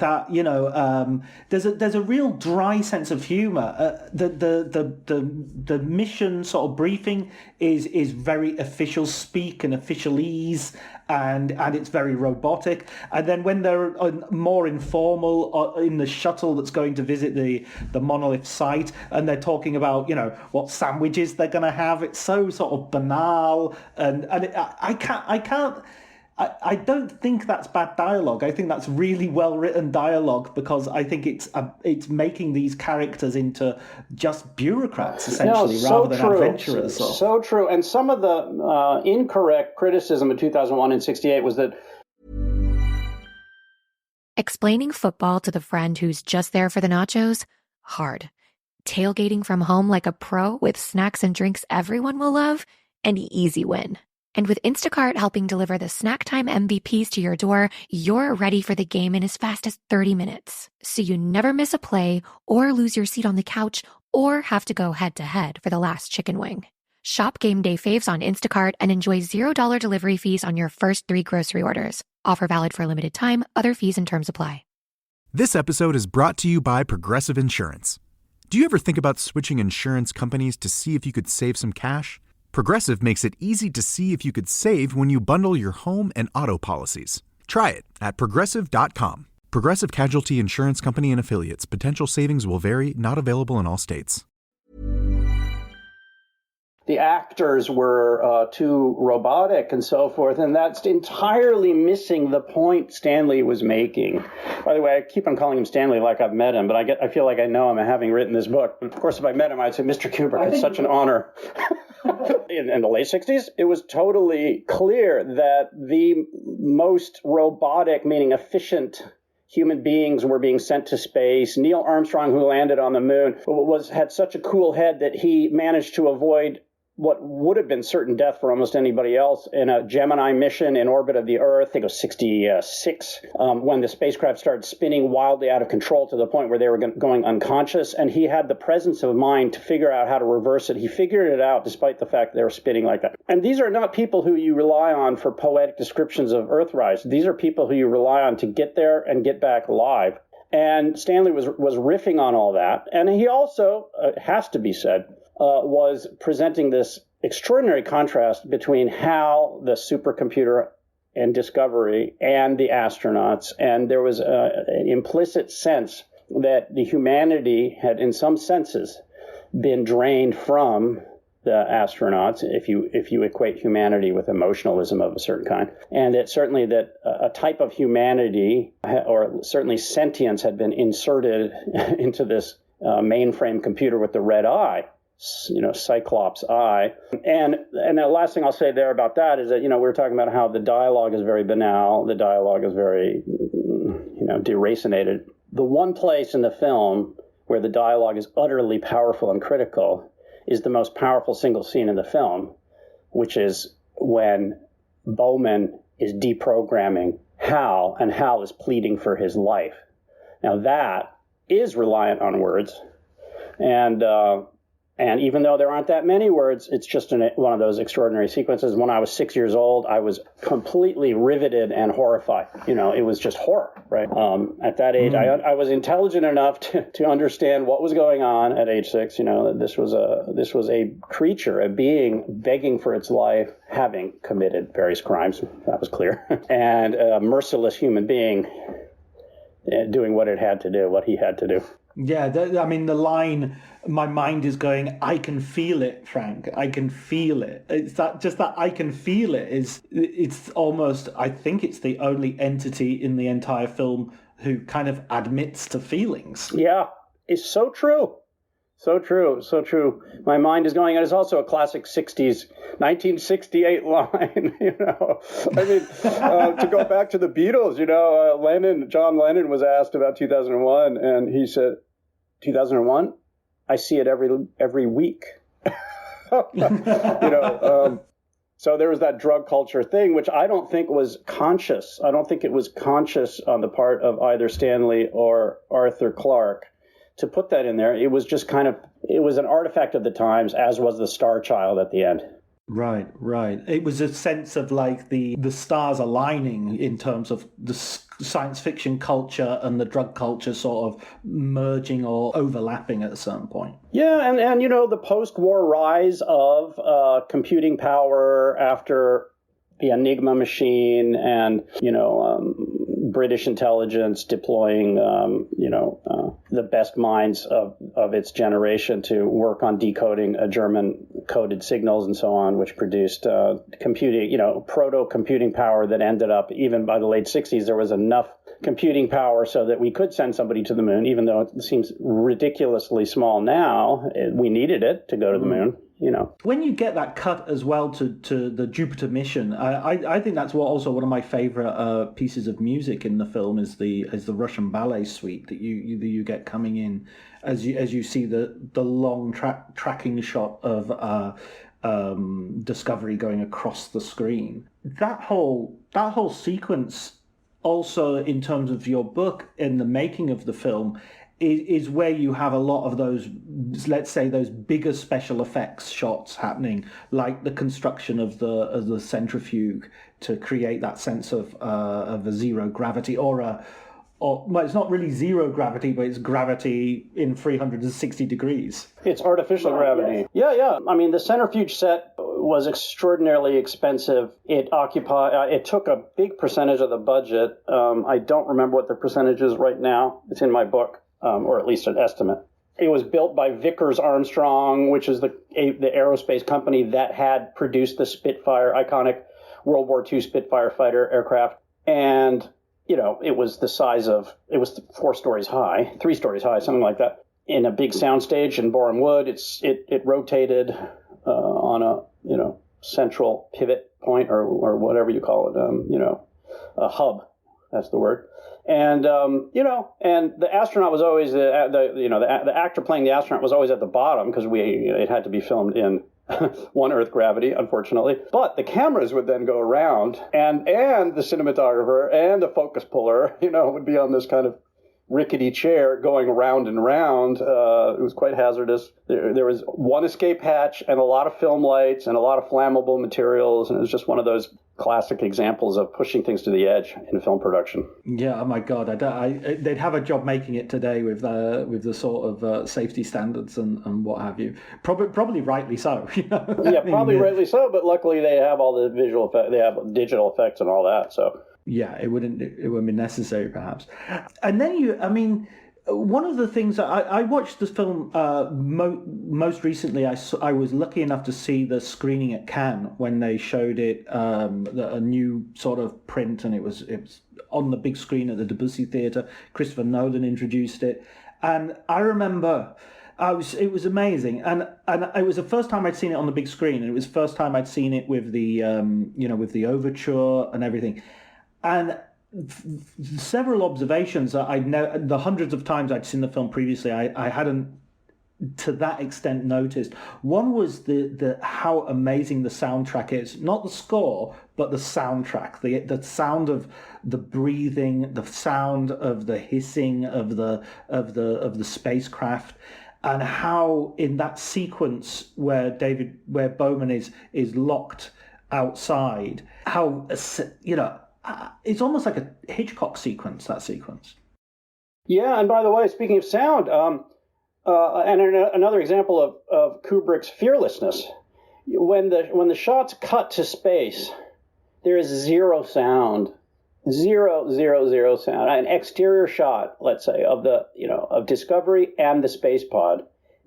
there's a real dry sense of humor. The mission sort of briefing is very official speak and officialese, and it's very robotic. And then when they're more informal in the shuttle that's going to visit the monolith site, and they're talking about what sandwiches they're going to have, it's so sort of banal, and I don't think that's bad dialogue. I think that's really well written dialogue, because I think it's making these characters into just bureaucrats essentially, rather than adventurers. So true. And some of the incorrect criticism of 2001 and 68 was that explaining football to the friend who's just there for the nachos, hard. Tailgating from home like a pro with snacks and drinks everyone will love, an easy win. And with Instacart helping deliver the snack time MVPs to your door, you're ready for the game in as fast as 30 minutes. So you never miss a play or lose your seat on the couch or have to go head-to-head for the last chicken wing. Shop Game Day Faves on Instacart and enjoy $0 delivery fees on your first 3 grocery orders. Offer valid for a limited time. Other fees and terms apply. This episode is brought to you by Progressive Insurance. Do you ever think about switching insurance companies to see if you could save some cash? Progressive makes it easy to see if you could save when you bundle your home and auto policies. Try it at Progressive.com. Progressive Casualty Insurance Company and Affiliates. Potential savings will vary. Not available in all states. The actors were too robotic and so forth, and that's entirely missing the point Stanley was making. By the way, I keep on calling him Stanley like I've met him, but I feel like I know him having written this book. But of course, if I met him, I'd say, Mr. Kubrick, it's such an honor. In the late 60s, it was totally clear that the most robotic, meaning efficient human beings were being sent to space. Neil Armstrong, who landed on the moon, had such a cool head that he managed to avoid what would have been certain death for almost anybody else in a Gemini mission in orbit of the Earth. I think it was 66, when the spacecraft started spinning wildly out of control to the point where they were going unconscious. And he had the presence of mind to figure out how to reverse it. He figured it out despite the fact that they were spinning like that. And these are not people who you rely on for poetic descriptions of Earthrise. These are people who you rely on to get there and get back alive. And Stanley was riffing on all that. And he also, has to be said, was presenting this extraordinary contrast between HAL, the supercomputer, and Discovery, and the astronauts. And there was an implicit sense that the humanity had, in some senses, been drained from the astronauts, if you equate humanity with emotionalism of a certain kind. And that certainly that a type of humanity, or certainly sentience, had been inserted into this mainframe computer with the red eye. Cyclops eye. And the last thing I'll say there about that is that, we were talking about how the dialogue is very banal. The dialogue is very, deracinated. The one place in the film where the dialogue is utterly powerful and critical is the most powerful single scene in the film, which is when Bowman is deprogramming Hal, and Hal is pleading for his life. Now that is reliant on words. And even though there aren't that many words, it's just one of those extraordinary sequences. When I was 6 years old, I was completely riveted and horrified. It was just horror, right? At that age, I was intelligent enough to understand what was going on at age 6. This was a creature, a being begging for its life, having committed various crimes. That was clear. And a merciless human being doing what it had to do, what he had to do. Yeah, the line, my mind is going, I can feel it, Frank. I can feel it. It's that I can feel it it's almost, I think it's the only entity in the entire film who kind of admits to feelings. Yeah, it's so true. So true, so true. My mind is going, and it's also a classic 60s, 1968 line, to go back to the Beatles, John Lennon was asked about 2001, and he said, 2001? I see it every week. So there was that drug culture thing, which I don't think was conscious. I don't think it was conscious on the part of either Stanley or Arthur Clarke to put that in there. It was just it was an artifact of the times, as was the Star Child at the end. Right. It was a sense of like the stars aligning in terms of the science fiction culture and the drug culture sort of merging or overlapping at a certain point. Yeah, and the post-war rise of computing power after the Enigma machine and, British intelligence deploying, the best minds of its generation to work on decoding German coded signals and so on, which produced computing, proto-computing power that ended up, even by the late 60s, there was enough computing power so that we could send somebody to the moon, even though it seems ridiculously small now. We needed it to go to the moon. When you get that cut as well to the Jupiter mission, I think that's also one of my favorite pieces of music in the film is the Russian ballet suite that you get coming in as you see the long tracking shot of Discovery going across the screen. That whole sequence, also in terms of your book in the making of the film, is where you have a lot of those, let's say, those bigger special effects shots happening, like the construction of the centrifuge to create that sense of a zero gravity, or well, it's not really zero gravity, but it's gravity in 360 degrees. It's artificial gravity. Yeah. I mean, the centrifuge set was extraordinarily expensive. It took a big percentage of the budget. I don't remember what the percentage is right now. It's in my book. Or at least an estimate. It was built by Vickers Armstrong, which is the aerospace company that had produced the Spitfire, iconic World War II Spitfire fighter aircraft. And, it was the size of, it was 3 stories high, something like that, in a big soundstage in Borehamwood. Wood. It rotated on a, central pivot point or whatever you call it, a hub. That's the word. And and the astronaut was always the actor playing the astronaut was always at the bottom because it had to be filmed in one Earth gravity, unfortunately. But the cameras would then go around, and the cinematographer and the focus puller, would be on this kind of rickety chair going round and round. It was quite hazardous. There was one escape hatch and a lot of film lights and a lot of flammable materials, and it was just one of those classic examples of pushing things to the edge in film production. Yeah, oh my God, they'd have a job making it today with the sort of safety standards and what have you. Probably rightly so. Yeah, probably rightly so. But luckily, they have all the visual effects. They have digital effects and all that. So yeah, it wouldn't be necessary perhaps. And then one of the things that I watched this film most recently, I was lucky enough to see the screening at Cannes when they showed it, a new sort of print, and it was on the big screen at the Debussy Theatre. Christopher Nolan introduced it, and I remember it was amazing, and it was the first time I'd seen it on the big screen, and it was the first time I'd seen it with the with the overture and everything, and several observations that I'd know the hundreds of times I'd seen the film previously, I hadn't to that extent noticed. One was the how amazing the soundtrack is, not the score, but the soundtrack, the sound of the breathing, the sound of the hissing of the spacecraft, and how in that sequence where Bowman is locked outside, how it's almost like a Hitchcock sequence, that sequence. Yeah, and by the way, speaking of sound, and another example of Kubrick's fearlessness, when the shots cut to space, there is zero sound, zero sound. An exterior shot, let's say, of Discovery and the space pod,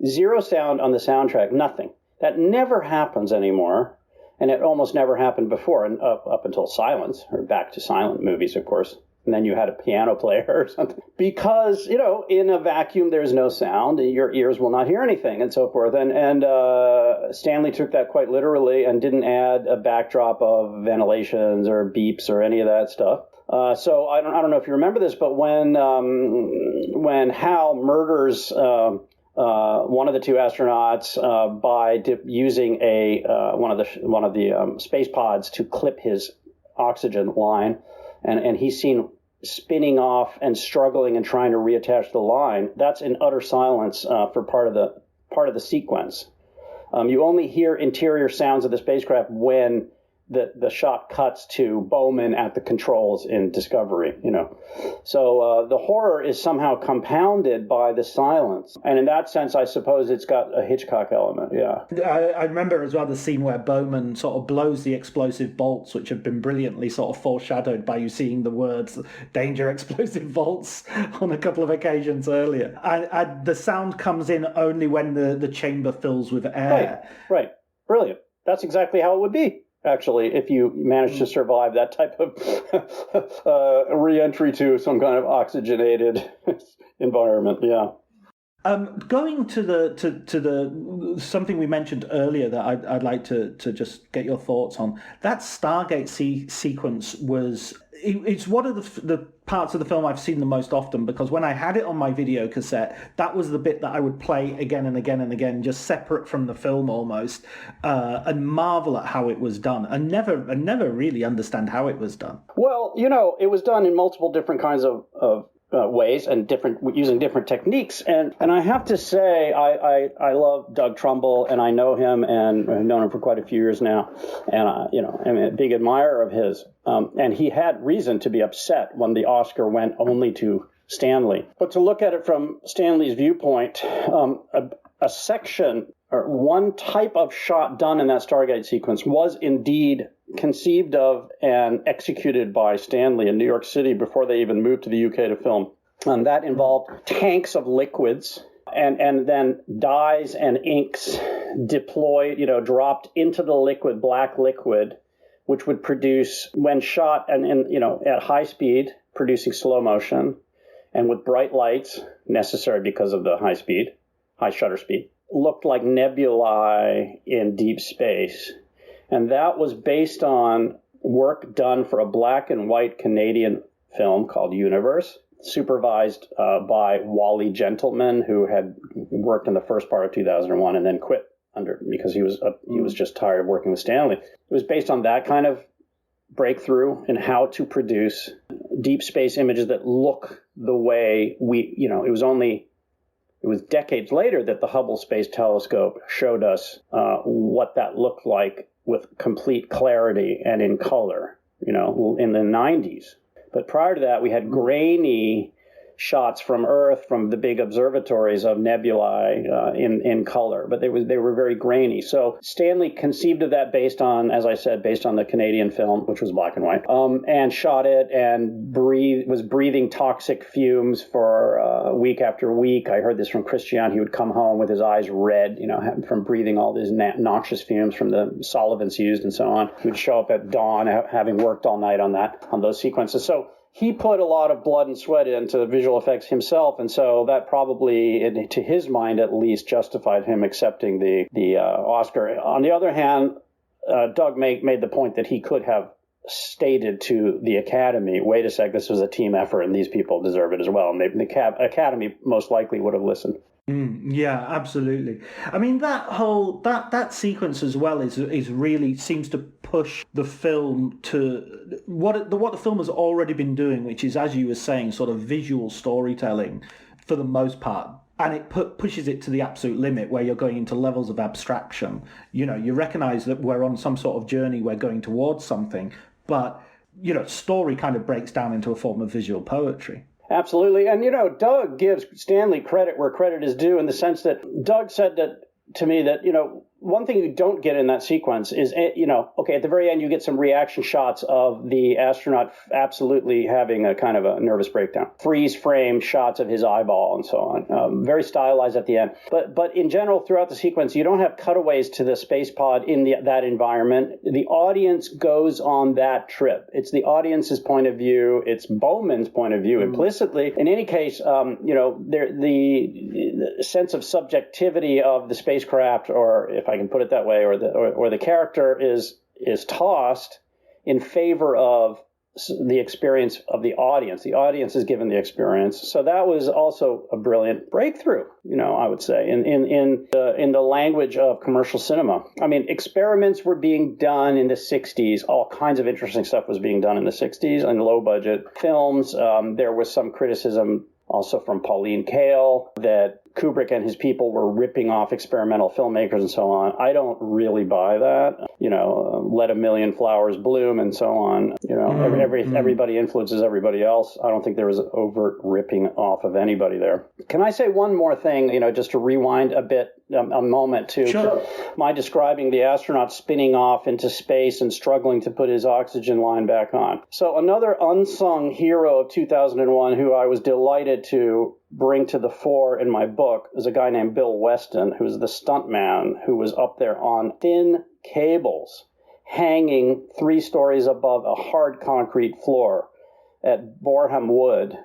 zero sound on the soundtrack, nothing. That never happens anymore. And it almost never happened before, and up until Silence, or back to silent movies, of course. And then you had a piano player or something. Because, in a vacuum, there's no sound, and your ears will not hear anything, and so forth. And Stanley took that quite literally and didn't add a backdrop of ventilations or beeps or any of that stuff. So I don't know if you remember this, but when Hal murders one of the two astronauts by using one of the space pods to clip his oxygen line, and he's seen spinning off and struggling and trying to reattach the line. That's in utter silence for part of the sequence. You only hear interior sounds of the spacecraft when the shot cuts to Bowman at the controls in Discovery, So the horror is somehow compounded by the silence. And in that sense, I suppose it's got a Hitchcock element, yeah. I remember as well the scene where Bowman sort of blows the explosive bolts, which have been brilliantly sort of foreshadowed by you seeing the words "danger explosive bolts" on a couple of occasions earlier. And the sound comes in only when the chamber fills with air. Right. Brilliant. That's exactly how it would be, actually, if you manage to survive that type of re-entry to some kind of oxygenated environment. Yeah. Going to the something we mentioned earlier that I'd like to just get your thoughts on. That Stargate sequence it's one of the parts of the film I've seen the most often, because when I had it on my video cassette, that was the bit that I would play again and again and again, just separate from the film almost, and marvel at how it was done, and never really understand how it was done. Well, it was done in multiple different kinds of ways and using different techniques. And I have to say, I love Doug Trumbull, and I know him, and I've known him for quite a few years now. And, I'm a big admirer of his. And he had reason to be upset when the Oscar went only to Stanley. But to look at it from Stanley's viewpoint, a section or one type of shot done in that Stargate sequence was indeed conceived of and executed by Stanley in New York City before they even moved to the UK to film. And that involved tanks of liquids and then dyes and inks deployed, dropped into the black liquid, which would produce, when shot and at high speed, producing slow motion, and with bright lights necessary because of the high shutter speed, looked like nebulae in deep space. And that was based on work done for a black and white Canadian film called Universe, supervised by Wally Gentleman, who had worked in the first part of 2001 and then quit because he was just tired of working with Stanley. It was based on that kind of breakthrough in how to produce deep space images that look the way it was decades later that the Hubble Space Telescope showed us what that looked like with complete clarity and in color, in the 90s. But prior to that, we had grainy shots from Earth, from the big observatories of nebulae in color, but they were very grainy. So Stanley conceived of that based on the Canadian film, which was black and white, and shot it and was breathing toxic fumes for week after week. I heard this from Christian. He would come home with his eyes red, from breathing all these noxious fumes from the solvents used and so on. He would show up at dawn, having worked all night on those sequences. So he put a lot of blood and sweat into visual effects himself, and so that probably, to his mind at least, justified him accepting the Oscar. On the other hand, Doug made the point that he could have stated to the Academy, wait a sec, this was a team effort and these people deserve it as well. And the Academy most likely would have listened. Yeah, absolutely. I mean, that sequence as well is really seems to push the film to what the film has already been doing, which is, as you were saying, sort of visual storytelling for the most part. And it pushes it to the absolute limit, where you're going into levels of abstraction. You recognize that we're on some sort of journey, we're going towards something, but story kind of breaks down into a form of visual poetry. Absolutely. And, Doug gives Stanley credit where credit is due, in the sense that Doug said to me that, one thing you don't get in that sequence is, okay, at the very end, you get some reaction shots of the astronaut absolutely having a kind of a nervous breakdown. Freeze frame shots of his eyeball and so on. Very stylized at the end. But in general, throughout the sequence, you don't have cutaways to the space pod in that environment. The audience goes on that trip. It's the audience's point of view. It's Bowman's point of view implicitly. In any case, the sense of subjectivity of the spacecraft, or if I can put it that way, or the character is tossed in favor of the experience of the audience. The audience is given the experience. So that was also a brilliant breakthrough, I would say, in the language of commercial cinema. I mean, experiments were being done in the 60s. All kinds of interesting stuff was being done in the 60s in low budget films. There was some criticism also from Pauline Kael that Kubrick and his people were ripping off experimental filmmakers and so on. I don't really buy that. Let a million flowers bloom and so on. Everybody influences everybody else. I don't think there was an overt ripping off of anybody there. Can I say one more thing, just to rewind a moment to my describing the astronaut spinning off into space and struggling to put his oxygen line back on. So another unsung hero of 2001 who I was delighted to bring to the fore in my book is a guy named Bill Weston, who was the stuntman who was up there on thin cables hanging 3 stories above a hard concrete floor at Boreham Wood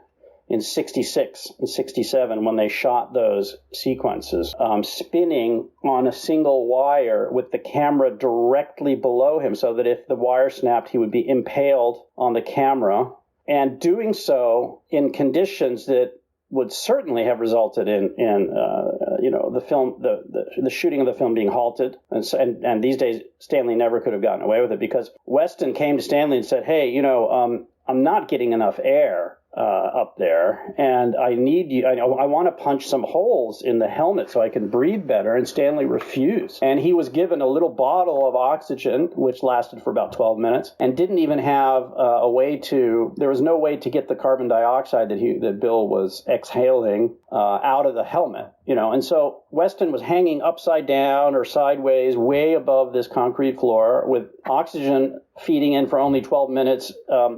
in 66 and 67 when they shot those sequences, spinning on a single wire with the camera directly below him, so that if the wire snapped, he would be impaled on the camera, and doing so in conditions that would certainly have resulted in the film, the shooting of the film being halted. And these days, Stanley never could have gotten away with it, because Weston came to Stanley and said, hey, I'm not getting enough air up there, and I need you. I want to punch some holes in the helmet so I can breathe better. And Stanley refused. And he was given a little bottle of oxygen, which lasted for about 12 minutes, and didn't even have there was no way to get the carbon dioxide that Bill was exhaling out of the helmet. And so Weston was hanging upside down or sideways, way above this concrete floor, with oxygen feeding in for only 12 minutes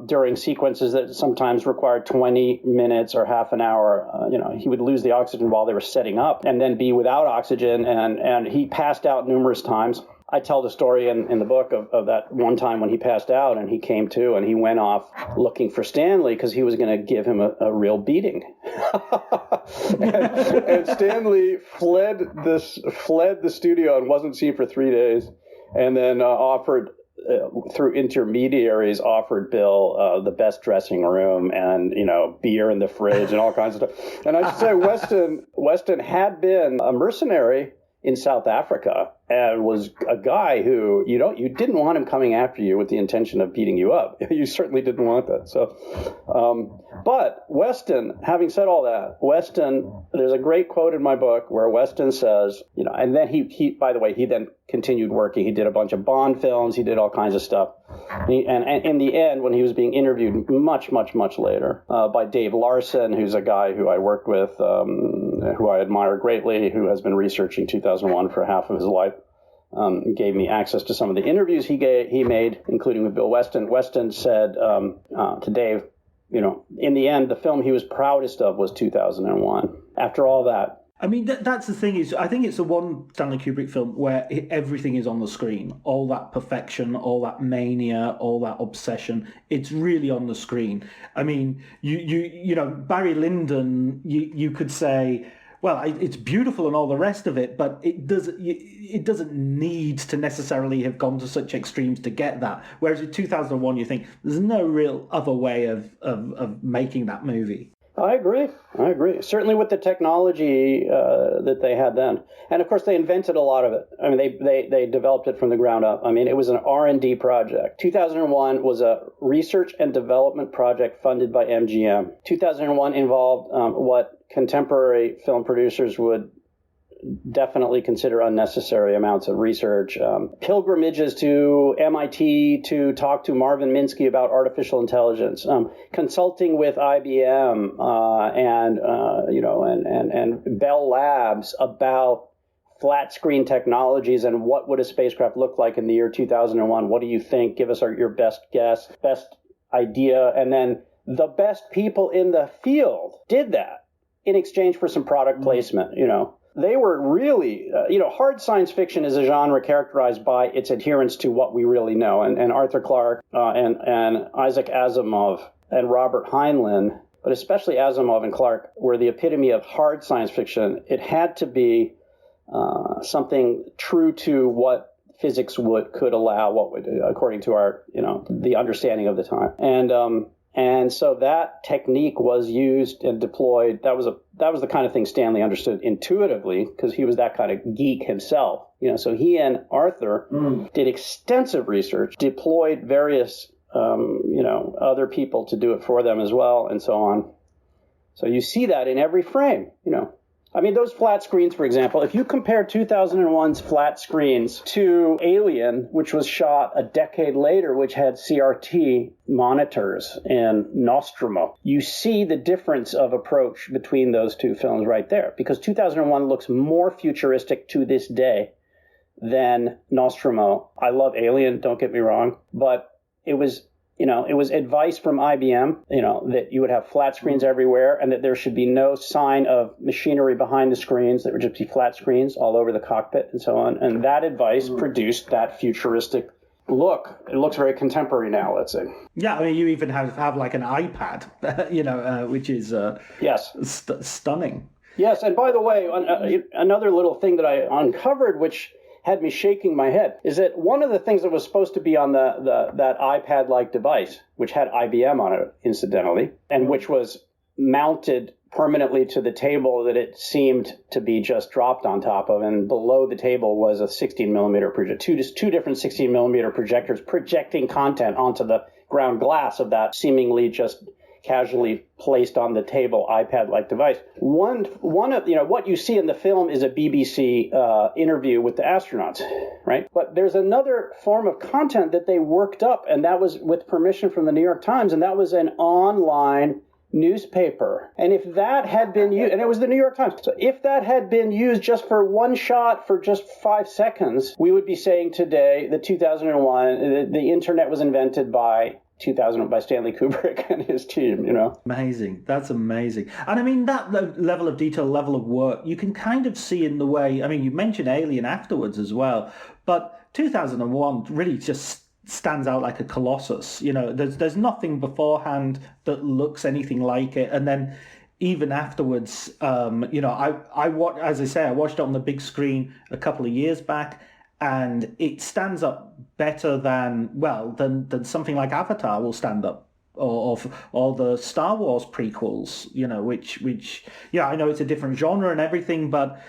during sequences that sometimes required 20 minutes or half an hour. He would lose the oxygen while they were setting up and then be without oxygen. And he passed out numerous times. I tell the story in the book of that one time when he passed out and he came to, and he went off looking for Stanley because he was going to give him a real beating. and Stanley fled the studio and wasn't seen for 3 days, and then offered through intermediaries, offered Bill the best dressing room and, beer in the fridge and all kinds of stuff. And I should say Weston had been a mercenary in South Africa and was a guy who you didn't want him coming after you with the intention of beating you up. You certainly didn't want that. So, but Weston, having said all that, there's a great quote in my book where Weston says, and then he by the way, he then continued working. He did a bunch of Bond films. He did all kinds of stuff. And in the end, when he was being interviewed much, much, much later by Dave Larson, who's a guy who I worked with, who I admire greatly, who has been researching 2001 for half of his life, gave me access to some of the interviews he made, including with Bill Weston. Weston said to Dave, in the end, the film he was proudest of was 2001. After all that. I mean, that's the thing is, I think it's the one Stanley Kubrick film where everything is on the screen. All that perfection, all that mania, all that obsession, it's really on the screen. I mean, you know, Barry Lyndon, you could say, well, it's beautiful and all the rest of it, but it doesn't need to necessarily have gone to such extremes to get that. Whereas in 2001, you think there's no real other way of making that movie. I agree. Certainly with the technology that they had then. And of course, they invented a lot of it. I mean, they developed it from the ground up. I mean, it was an R&D project. 2001 was a research and development project funded by MGM. 2001 involved what contemporary film producers would definitely consider unnecessary amounts of research, pilgrimages to MIT to talk to Marvin Minsky about artificial intelligence, consulting with IBM and Bell Labs about flat screen technologies and what would a spacecraft look like in the year 2001. What do you think? Give us your best guess, best idea. And then the best people in the field did that in exchange for some product placement, They were really, hard science fiction is a genre characterized by its adherence to what we really know. And Arthur Clarke and Isaac Asimov and Robert Heinlein, but especially Asimov and Clarke, were the epitome of hard science fiction. It had to be something true to what physics could allow, according to our, the understanding of the time. And so that technique was used and deployed. That was the kind of thing Stanley understood intuitively because he was that kind of geek himself. So he and Arthur did extensive research, deployed various, other people to do it for them as well, and so on. So you see that in every frame, I mean, those flat screens, for example, if you compare 2001's flat screens to Alien, which was shot a decade later, which had CRT monitors and Nostromo, you see the difference of approach between those two films right there, because 2001 looks more futuristic to this day than Nostromo. I love Alien, don't get me wrong, but it was advice from IBM, that you would have flat screens everywhere and that there should be no sign of machinery behind the screens. There would just be flat screens all over the cockpit and so on. And that advice produced that futuristic look. It looks very contemporary now, let's say. Yeah, I mean, you even have like an iPad, which is yes, stunning. Yes, and by the way, another little thing that I uncovered, which had me shaking my head, is that one of the things that was supposed to be on that iPad-like device, which had IBM on it, incidentally, and which was mounted permanently to the table that it seemed to be just dropped on top of, and below the table was a 16-millimeter projector, two different 16-millimeter projectors projecting content onto the ground glass of that seemingly just casually placed on the table iPad-like device. One of what you see in the film is a BBC interview with the astronauts, right? But there's another form of content that they worked up, and that was with permission from the New York Times, and that was an online newspaper. And if that had been used, and it was the New York Times, so if that had been used just for one shot for just 5 seconds, we would be saying today that 2001, the internet was invented by Stanley Kubrick and his team, Amazing. That's amazing. And I mean, that level of detail, level of work, you can kind of see in the way, I mean, you mentioned Alien afterwards as well, but 2001 really just stands out like a colossus. There's nothing beforehand that looks anything like it. And then even afterwards, I watched it on the big screen a couple of years back, and it stands up better than something like Avatar will stand up, or the Star Wars prequels, which I know it's a different genre and everything, but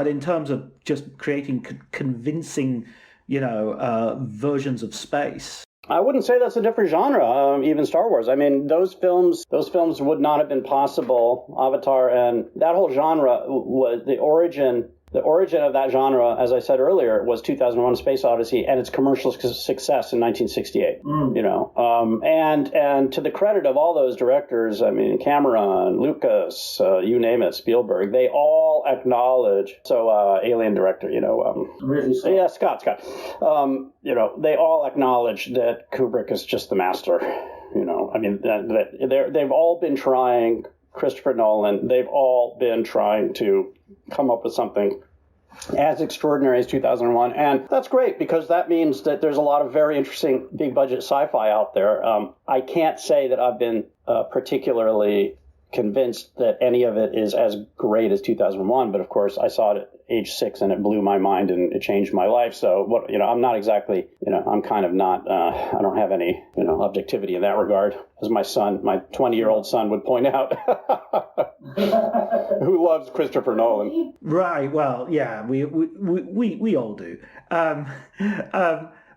in terms of just creating convincing, versions of space. I wouldn't say that's a different genre, even Star Wars. I mean, those films would not have been possible. Avatar and that whole genre was the origin of that genre, as I said earlier, was 2001: Space Odyssey and its commercial success in 1968. And to the credit of all those directors, I mean, Cameron, Lucas, you name it, Spielberg, they all acknowledge. So, Alien director, yeah, Scott. They all acknowledge that Kubrick is just the master. I mean, they've all been trying. Christopher Nolan, they've all been trying to come up with something as extraordinary as 2001. And that's great, because that means that there's a lot of very interesting big budget sci-fi out there. I can't say that I've been particularly convinced that any of it is as great as 2001, but of course I saw it at age 6 and it blew my mind and it changed my life. So I'm not exactly, I'm kind of not, I don't have any, objectivity in that regard, as my 20-year-old son would point out, who loves Christopher Nolan. Right. Well, yeah, we all do.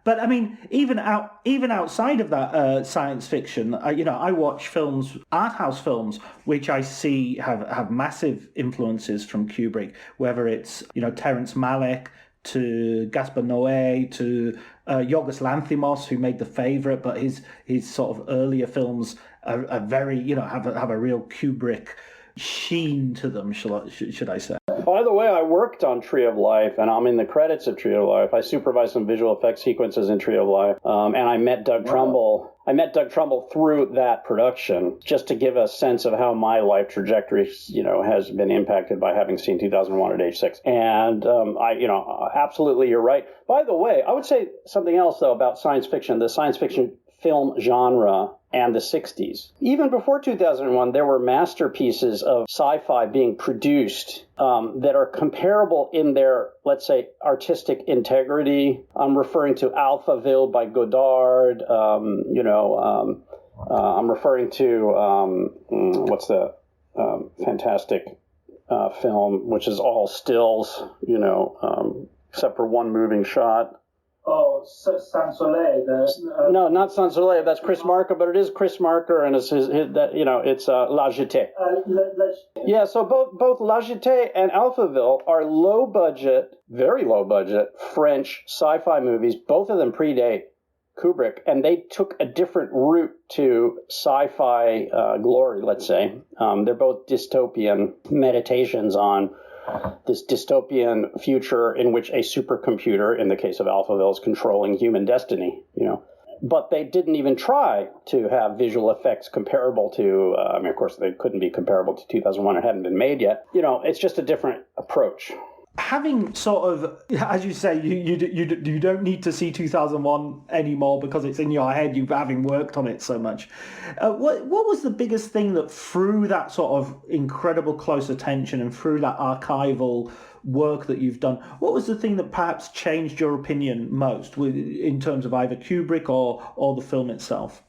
But I mean, even outside of that science fiction, I watch art house films, which I see have massive influences from Kubrick, whether it's Terrence Malick to Gaspar Noé to Yorgos Lanthimos, who made The Favourite, but his sort of earlier films are very have a real Kubrick sheen to them, should I say. By the way, I worked on Tree of Life, and I'm in the credits of Tree of Life. I supervised some visual effects sequences in Tree of Life, and I met Doug Trumbull. I met Doug Trumbull through that production, just to give a sense of how my life trajectory, has been impacted by having seen 2001 at age 6. And absolutely, you're right. By the way, I would say something else though about science fiction. The science fiction film genre and the 60s. Even before 2001, there were masterpieces of sci-fi being produced that are comparable in their, let's say, artistic integrity. I'm referring to Alphaville by Godard. I'm referring to, what's the fantastic film, which is all stills, except for one moving shot. Oh, Sans Soleil. No, not Sans Soleil. That's Chris Marker, but it is Chris Marker, and it's La Jetée. Yeah, so both La Jetée and Alphaville are very low budget French sci-fi movies. Both of them predate Kubrick, and they took a different route to sci-fi glory, let's say. They're both dystopian meditations on this dystopian future in which a supercomputer, in the case of Alphaville, is controlling human destiny, But they didn't even try to have visual effects comparable to, of course, they couldn't be comparable to 2001. It hadn't been made yet. It's just a different approach. Having sort of, as you say, you don't need to see 2001 anymore because it's in your head, you having worked on it so much. What was the biggest thing that, through that sort of incredible close attention and through that archival work that you've done, what was the thing that perhaps changed your opinion most in terms of either Kubrick or the film itself?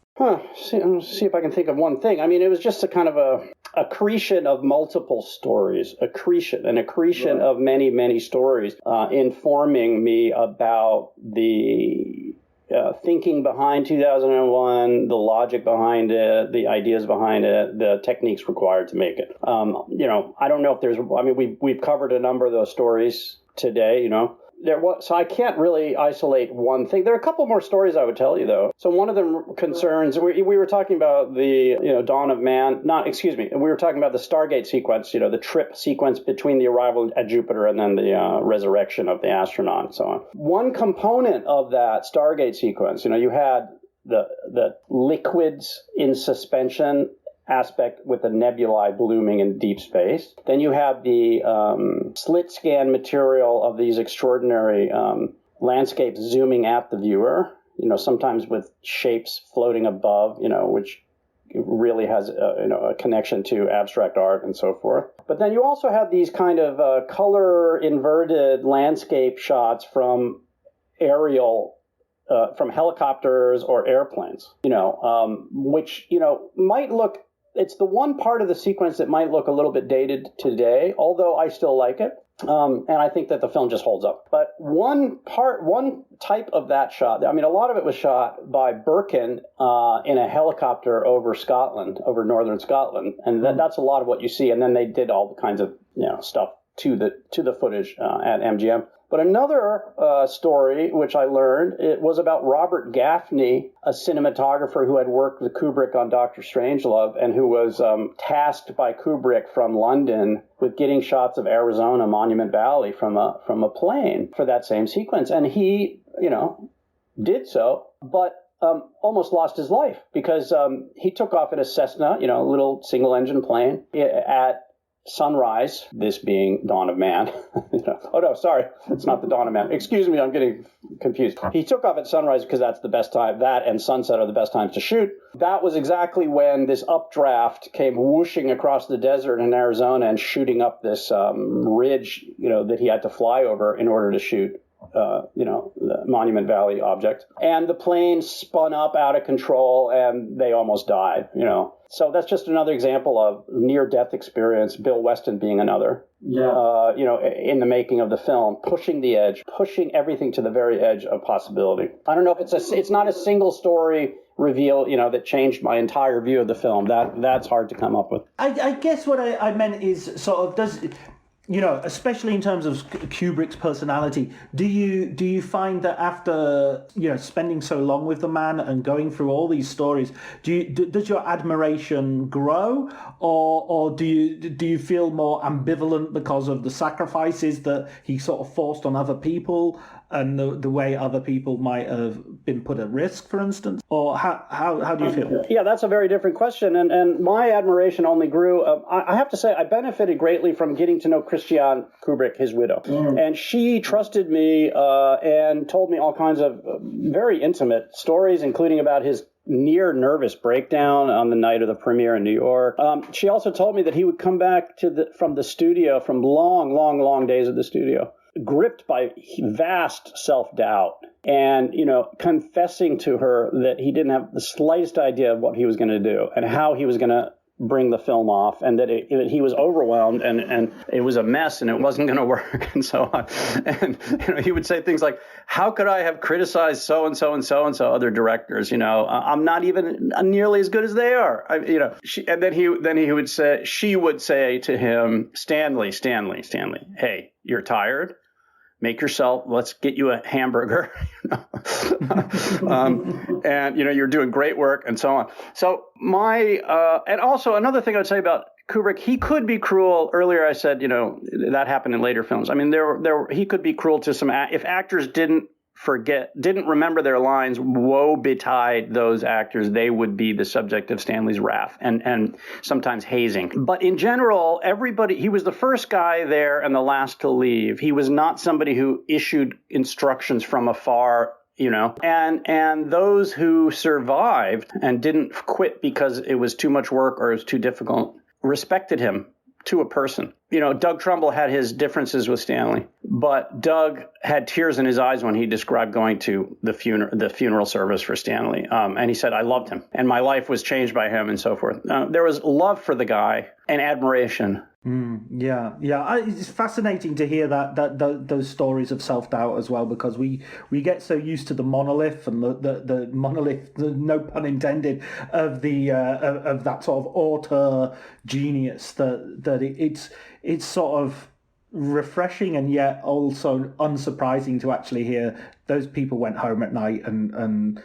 See if I can think of one thing. I mean, it was just a kind of a accretion of multiple stories, an accretion of many, many stories, informing me about the thinking behind 2001, the logic behind it, the ideas behind it, the techniques required to make it. I don't know if we've covered a number of those stories today, So I can't really isolate one thing. There are a couple more stories I would tell you, though. So one of them concerns, we were talking about the, dawn of man, we were talking about the Stargate sequence, the trip sequence between the arrival at Jupiter and then the resurrection of the astronaut and so on. One component of that Stargate sequence, you had the liquids in suspension aspect with the nebulae blooming in deep space. Then you have the slit scan material of these extraordinary landscapes zooming at the viewer, sometimes with shapes floating above, which really has a connection to abstract art and so forth. But then you also have these kind of color inverted landscape shots from aerial from helicopters or airplanes, which, might look, it's the one part of the sequence that might look a little bit dated today, although I still like it. And I think that the film just holds up. But one type of that shot, a lot of it was shot by Birkin in a helicopter over Scotland, over northern Scotland. And that's a lot of what you see. And then they did all kinds of, stuff to the footage at MGM. But another story, which I learned, it was about Robert Gaffney, a cinematographer who had worked with Kubrick on Dr. Strangelove and who was tasked by Kubrick from London with getting shots of Arizona, Monument Valley from a plane for that same sequence. And he, did so, but almost lost his life because he took off in a Cessna, a little single-engine plane at sunrise, this being dawn of man. Oh no, sorry, it's not the dawn of man. Excuse me, I'm getting confused. He took off at sunrise because that's the best time. That and sunset are the best times to shoot. That was exactly when this updraft came whooshing across the desert in Arizona and shooting up this ridge, that he had to fly over in order to shoot the Monument Valley object. And the plane spun up out of control and they almost died, So that's just another example of near-death experience, Bill Weston being another, in the making of the film, pushing the edge, pushing everything to the very edge of possibility. I don't know if it's not a single story reveal, that changed my entire view of the film. That's hard to come up with. I guess what I meant is sort of, does... especially in terms of Kubrick's personality, do you find that after, spending so long with the man and going through all these stories, does your admiration grow, or do you feel more ambivalent because of the sacrifices that he sort of forced on other people and the way other people might have been put at risk, for instance? Or how do you feel? Yeah, that's a very different question. And my admiration only grew. I have to say, I benefited greatly from getting to know Christiane Kubrick, his widow. And she trusted me and told me all kinds of very intimate stories, including about his near nervous breakdown on the night of the premiere in New York. She also told me that he would come back from the studio, from long, long, long days at the studio, gripped by vast self-doubt and, confessing to her that he didn't have the slightest idea of what he was going to do and how he was going to bring the film off, and that he was overwhelmed and it was a mess and it wasn't going to work and so on. And he would say things like, "How could I have criticized so and so and so and so other directors? I'm not even nearly as good as they are." She would say to him, Stanley, hey, you're tired? Make yourself, let's get you a hamburger, and, you're doing great work and so on. So and also another thing I'd say about Kubrick, he could be cruel. Earlier I said, that happened in later films. He could be cruel to some, if actors didn't remember their lines, woe betide those actors. They would be the subject of Stanley's wrath and sometimes hazing. But in general, he was the first guy there and the last to leave. He was not somebody who issued instructions from afar, and those who survived and didn't quit because it was too much work or it was too difficult respected him to a person. Doug Trumbull had his differences with Stanley, but Doug had tears in his eyes when he described going to the funeral service for Stanley. And he said, "I loved him and my life was changed by him," and so forth. There was love for the guy and admiration. Yeah. It's fascinating to hear those stories of self-doubt as well, because we get so used to the monolith and the monolith, no pun intended, of of that sort of auteur genius that it's sort of refreshing and yet also unsurprising to actually hear those people went home at night and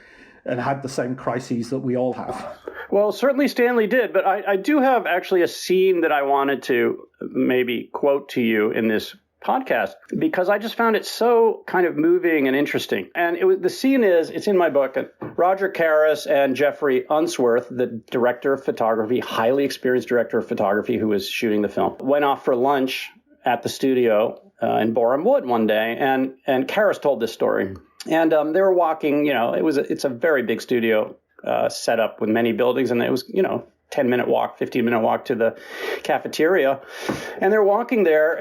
had the same crises that we all have. Well, certainly Stanley did, but I do have actually a scene that I wanted to maybe quote to you in this podcast, because I just found it so kind of moving and interesting. And the scene it's in my book, and Roger Karras and Jeffrey Unsworth, the director of photography, highly experienced director of photography who was shooting the film, went off for lunch at the studio in Borehamwood Wood one day, and Karras told this story. And they were walking, it's a very big studio set up with many buildings, and it was, 10-minute walk, 15-minute walk to the cafeteria. And they're walking there,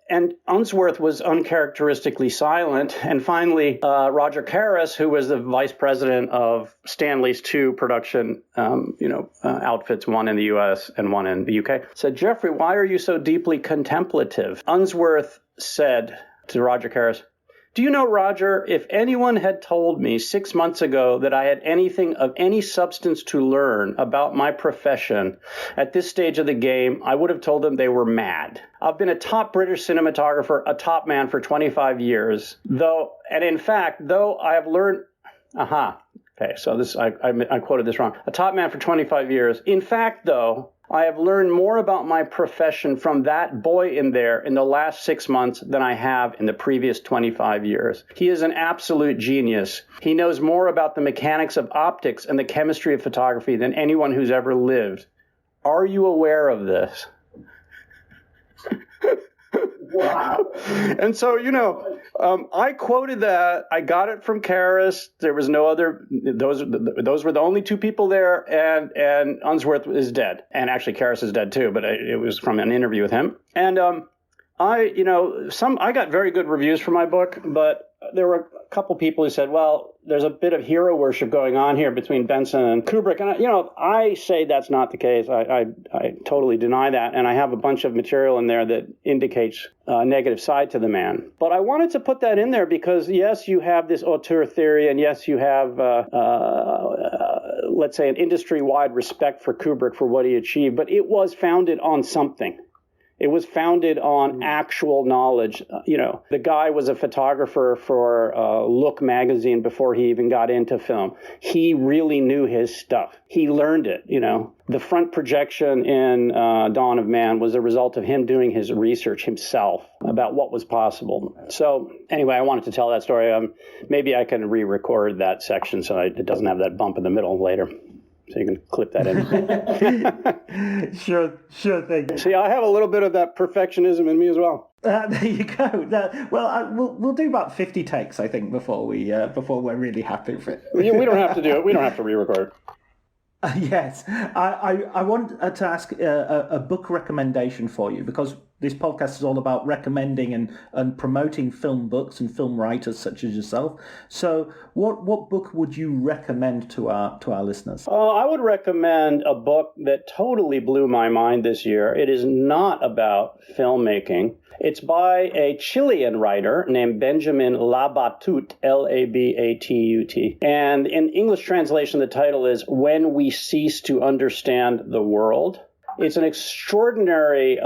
and Unsworth was uncharacteristically silent. And finally, Roger Karras, who was the vice president of Stanley's two production outfits, one in the U.S. and one in the U.K., said, "Jeffrey, why are you so deeply contemplative?" Unsworth said to Roger Karras, "Do you know, Roger, if anyone had told me 6 months ago that I had anything of any substance to learn about my profession at this stage of the game, I would have told them they were mad. I've been a top British cinematographer, a top man for 25 years, though I have learned..." Okay, so this I quoted this wrong. "A top man for 25 years. In fact, though, I have learned more about my profession from that boy in there in the last 6 months than I have in the previous 25 years. He is an absolute genius. He knows more about the mechanics of optics and the chemistry of photography than anyone who's ever lived. Are you aware of this?" Wow. And so, I quoted that. I got it from Karras. There was no other. Those were the only two people there, and Unsworth is dead. And actually, Karras is dead too, but it was from an interview with him. And I got very good reviews for my book, but there were a couple people who said, well, there's a bit of hero worship going on here between Benson and Kubrick. And, I say that's not the case. I totally deny that. And I have a bunch of material in there that indicates a negative side to the man. But I wanted to put that in there because, yes, you have this auteur theory, and yes, you have, let's say, an industry-wide respect for Kubrick for what he achieved. But it was founded on something. It was founded on actual knowledge. The guy was a photographer for Look magazine before he even got into film. He really knew his stuff. He learned it, The front projection in Dawn of Man was a result of him doing his research himself about what was possible. So anyway, I wanted to tell that story. Maybe I can re-record that section so it doesn't have that bump in the middle later. So you can clip that in. Sure thing. See, I have a little bit of that perfectionism in me as well. There you go. We'll do about 50 takes, I think, before we're really happy with it. We don't have to do it. We don't have to re-record. Yes, I want to ask a book recommendation for you, because this podcast is all about recommending and promoting film books and film writers such as yourself. So what book would you recommend to our listeners? I would recommend a book that totally blew my mind this year. It is not about filmmaking. It's by a Chilean writer named Benjamin Labatut, Labatut. And in English translation, the title is When We Cease to Understand the World. It's an extraordinary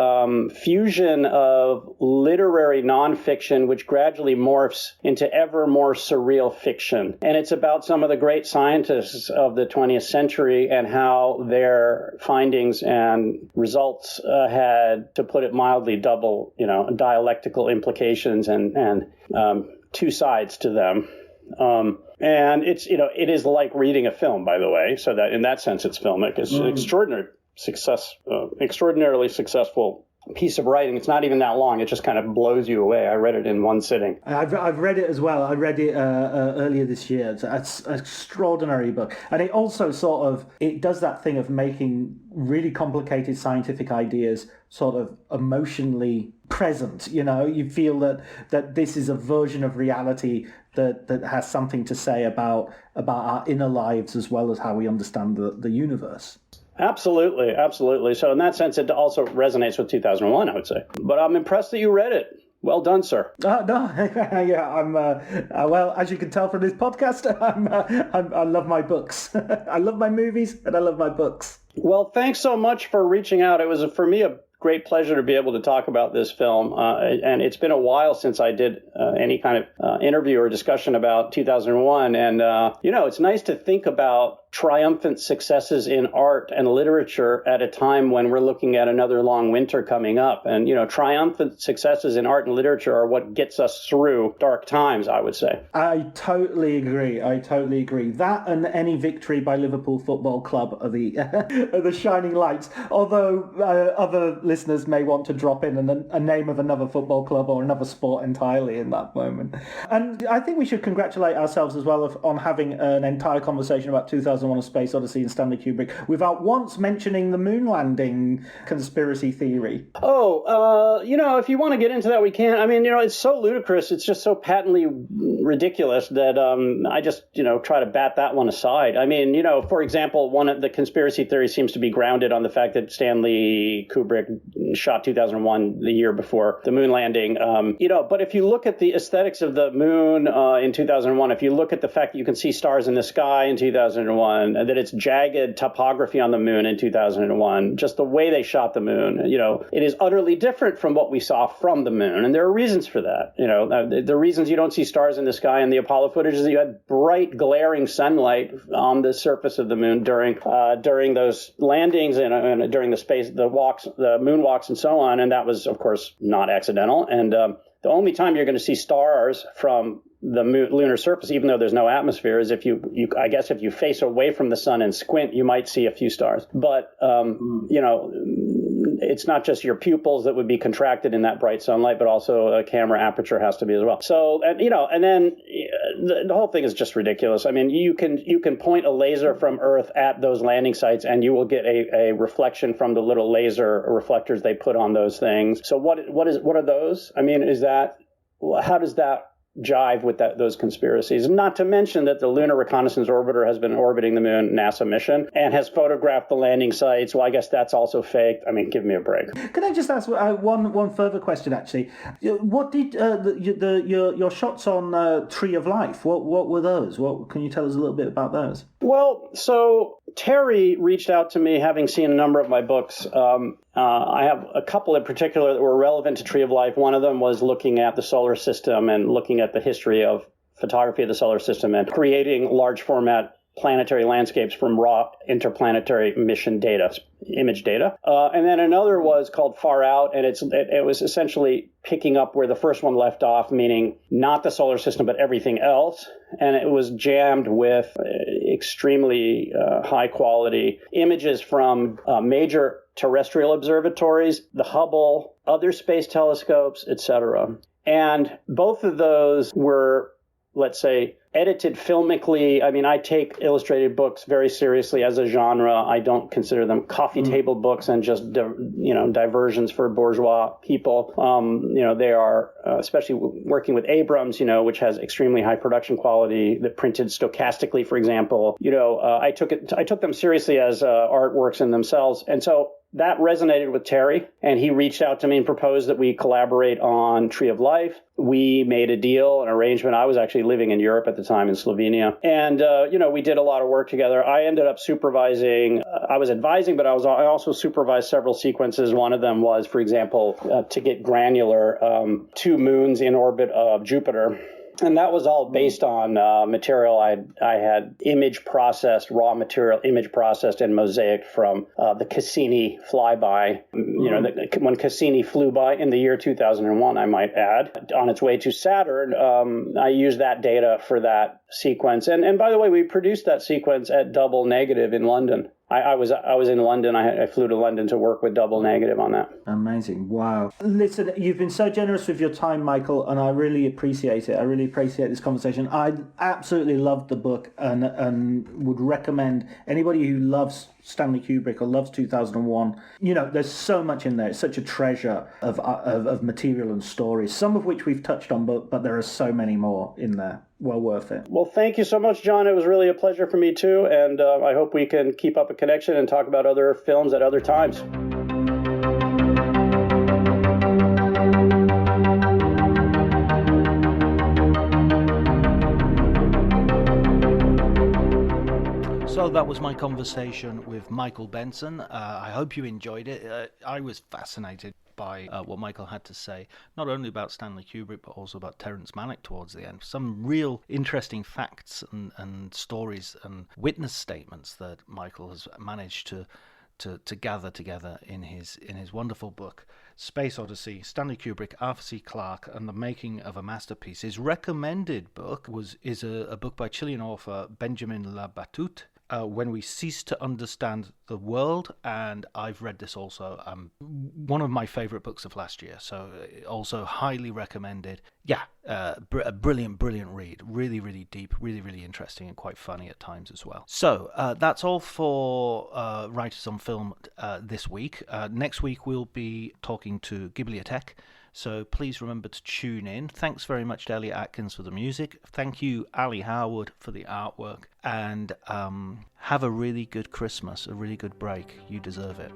fusion of literary nonfiction, which gradually morphs into ever more surreal fiction. And it's about some of the great scientists of the 20th century and how their findings and results had, to put it mildly, double, dialectical implications and two sides to them. And it's, it is like reading a film, by the way. So that in that sense, it's filmic. It's an extraordinarily successful piece of writing. It's not even that long. It just kind of blows you away. I read it in one sitting. I've read it as well. I read it earlier this year. It's an extraordinary book. And it also it does that thing of making really complicated scientific ideas sort of emotionally present. You feel that this is a version of reality that has something to say about our inner lives as well as how we understand the universe. Absolutely. So in that sense, it also resonates with 2001, I would say. But I'm impressed that you read it. Well done, sir. No, yeah, I'm. Well, as you can tell from this podcast, I love my books. I love my movies, and I love my books. Well, thanks so much for reaching out. It was for me a great pleasure to be able to talk about this film, and it's been a while since I did any kind of interview or discussion about 2001. And it's nice to think about triumphant successes in art and literature at a time when we're looking at another long winter coming up. And, triumphant successes in art and literature are what gets us through dark times, I would say. I totally agree. That and any victory by Liverpool Football Club are the shining lights. Although other listeners may want to drop in a name of another football club or another sport entirely in that moment. And I think we should congratulate ourselves as well on having an entire conversation about 2001: A Space Odyssey and Stanley Kubrick without once mentioning the moon landing conspiracy theory. If you want to get into that, we can. I mean, it's so ludicrous. It's just so patently ridiculous that I just, try to bat that one aside. I mean, for example, one of the conspiracy theories seems to be grounded on the fact that Stanley Kubrick shot 2001 the year before the moon landing. But if you look at the aesthetics of the moon in 2001, if you look at the fact that you can see stars in the sky in 2001, that it's jagged topography on the moon in 2001, just the way they shot the moon, it is utterly different from what we saw from the moon. And there are reasons for that. The reasons you don't see stars in the sky in the Apollo footage is that you had bright, glaring sunlight on the surface of the moon during those landings and during the moonwalks and so on. And that was, of course, not accidental. And the only time you're going to see stars from the lunar surface, even though there's no atmosphere, is if you face away from the sun and squint, you might see a few stars. But, it's not just your pupils that would be contracted in that bright sunlight, but also a camera aperture has to be as well. So, and then the whole thing is just ridiculous. I mean, you can point a laser from Earth at those landing sites and you will get a reflection from the little laser reflectors they put on those things. So what are those? I mean, how does that jive with those conspiracies? Not to mention that the Lunar Reconnaissance Orbiter has been orbiting the moon, NASA mission, and has photographed the landing sites. Well, I guess that's also fake. I mean, give me a break. Can I just ask one further question, actually? What did your shots on Tree of Life, what were those? Can you tell us a little bit about those? Well, so Terry reached out to me, having seen a number of my books. I have a couple in particular that were relevant to Tree of Life. One of them was looking at the solar system and looking at the history of photography of the solar system and creating large format planetary landscapes from raw interplanetary mission data, image data. And then another was called Far Out, and it was essentially picking up where the first one left off, meaning not the solar system, but everything else. And it was jammed with extremely high quality images from major terrestrial observatories, the Hubble, other space telescopes, etc. And both of those were, let's say, edited filmically. I mean, I take illustrated books very seriously as a genre. I don't consider them coffee table books and just, diversions for bourgeois people. They are, especially working with Abrams, which has extremely high production quality that printed stochastically, for example. I took them seriously as artworks in themselves. And so that resonated with Terry, and he reached out to me and proposed that we collaborate on Tree of Life. We made a deal, an arrangement. I was actually living in Europe at the time, in Slovenia. And, we did a lot of work together. I ended up supervising. I was advising, but I also supervised several sequences. One of them was, for example, to get granular, 2 moons in orbit of Jupiter. And that was all based on material I had raw material image processed and mosaicked from the Cassini flyby. When Cassini flew by in the year 2001, I might add, on its way to Saturn, I used that data for that sequence. And by the way, we produced that sequence at double negative in London. I was in London. I flew to London to work with double negative on that. Amazing. Wow. Listen, you've been so generous with your time, Michael, and I really appreciate it. I really appreciate this conversation. I absolutely loved the book and would recommend anybody who loves Stanley Kubrick or loves 2001. There's so much in there. It's such a treasure of material and stories, some of which we've touched on, but there are so many more in there. Well worth it. Well, thank you so much, John. It was really a pleasure for me, too. And I hope we can keep up a connection and talk about other films at other times. So that was my conversation with Michael Benson. I hope you enjoyed it. I was fascinated by what Michael had to say, not only about Stanley Kubrick, but also about Terrence Malick towards the end. Some real interesting facts and stories and witness statements that Michael has managed to gather together in his wonderful book, Space Odyssey, Stanley Kubrick, Arthur C. Clarke, and the Making of a Masterpiece. His recommended book is a book by Chilean author Benjamin Labatut, When We Cease to Understand the world, and I've read this also. One of my favorite books of last year, so also highly recommended. Yeah, a brilliant read. Really, really deep, really, really interesting, and quite funny at times as well. So that's all for Writers on Film this week. Next week we'll be talking to Bibliothèque. So please remember to tune in. Thanks very much to Elliot Atkins for the music. Thank you, Ali Howard, for the artwork. And have a really good Christmas, a really good break. You deserve it.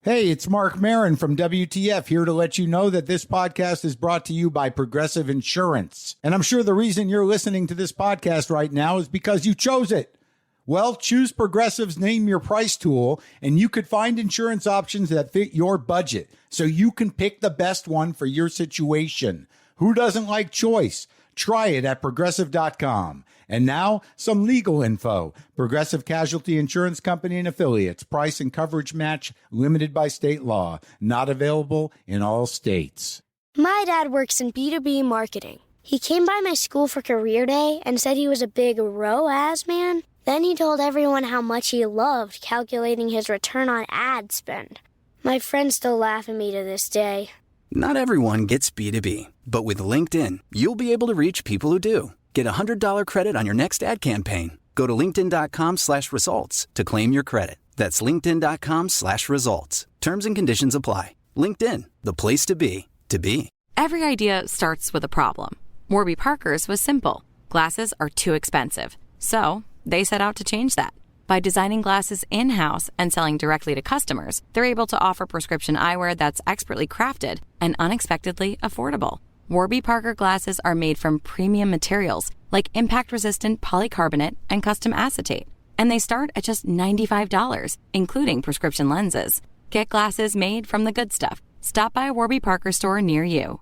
Hey, it's Mark Maron from WTF here to let you know that this podcast is brought to you by Progressive Insurance. And I'm sure the reason you're listening to this podcast right now is because you chose it. Well, choose Progressive's Name Your Price tool, and you could find insurance options that fit your budget, so you can pick the best one for your situation. Who doesn't like choice? Try it at Progressive.com. And now, some legal info. Progressive Casualty Insurance Company and Affiliates. Price and coverage match limited by state law. Not available in all states. My dad works in B2B marketing. He came by my school for career day and said he was a big ROAS man. Then he told everyone how much he loved calculating his return on ad spend. My friends still laugh at me to this day. Not everyone gets B2B, but with LinkedIn, you'll be able to reach people who do. Get a $100 credit on your next ad campaign. Go to linkedin.com/results to claim your credit. That's linkedin.com/results. Terms and conditions apply. LinkedIn, the place to be, to be. Every idea starts with a problem. Warby Parker's was simple. Glasses are too expensive. So they set out to change that. By designing glasses in-house and selling directly to customers, they're able to offer prescription eyewear that's expertly crafted and unexpectedly affordable. Warby Parker glasses are made from premium materials like impact-resistant polycarbonate and custom acetate. And they start at just $95, including prescription lenses. Get glasses made from the good stuff. Stop by a Warby Parker store near you.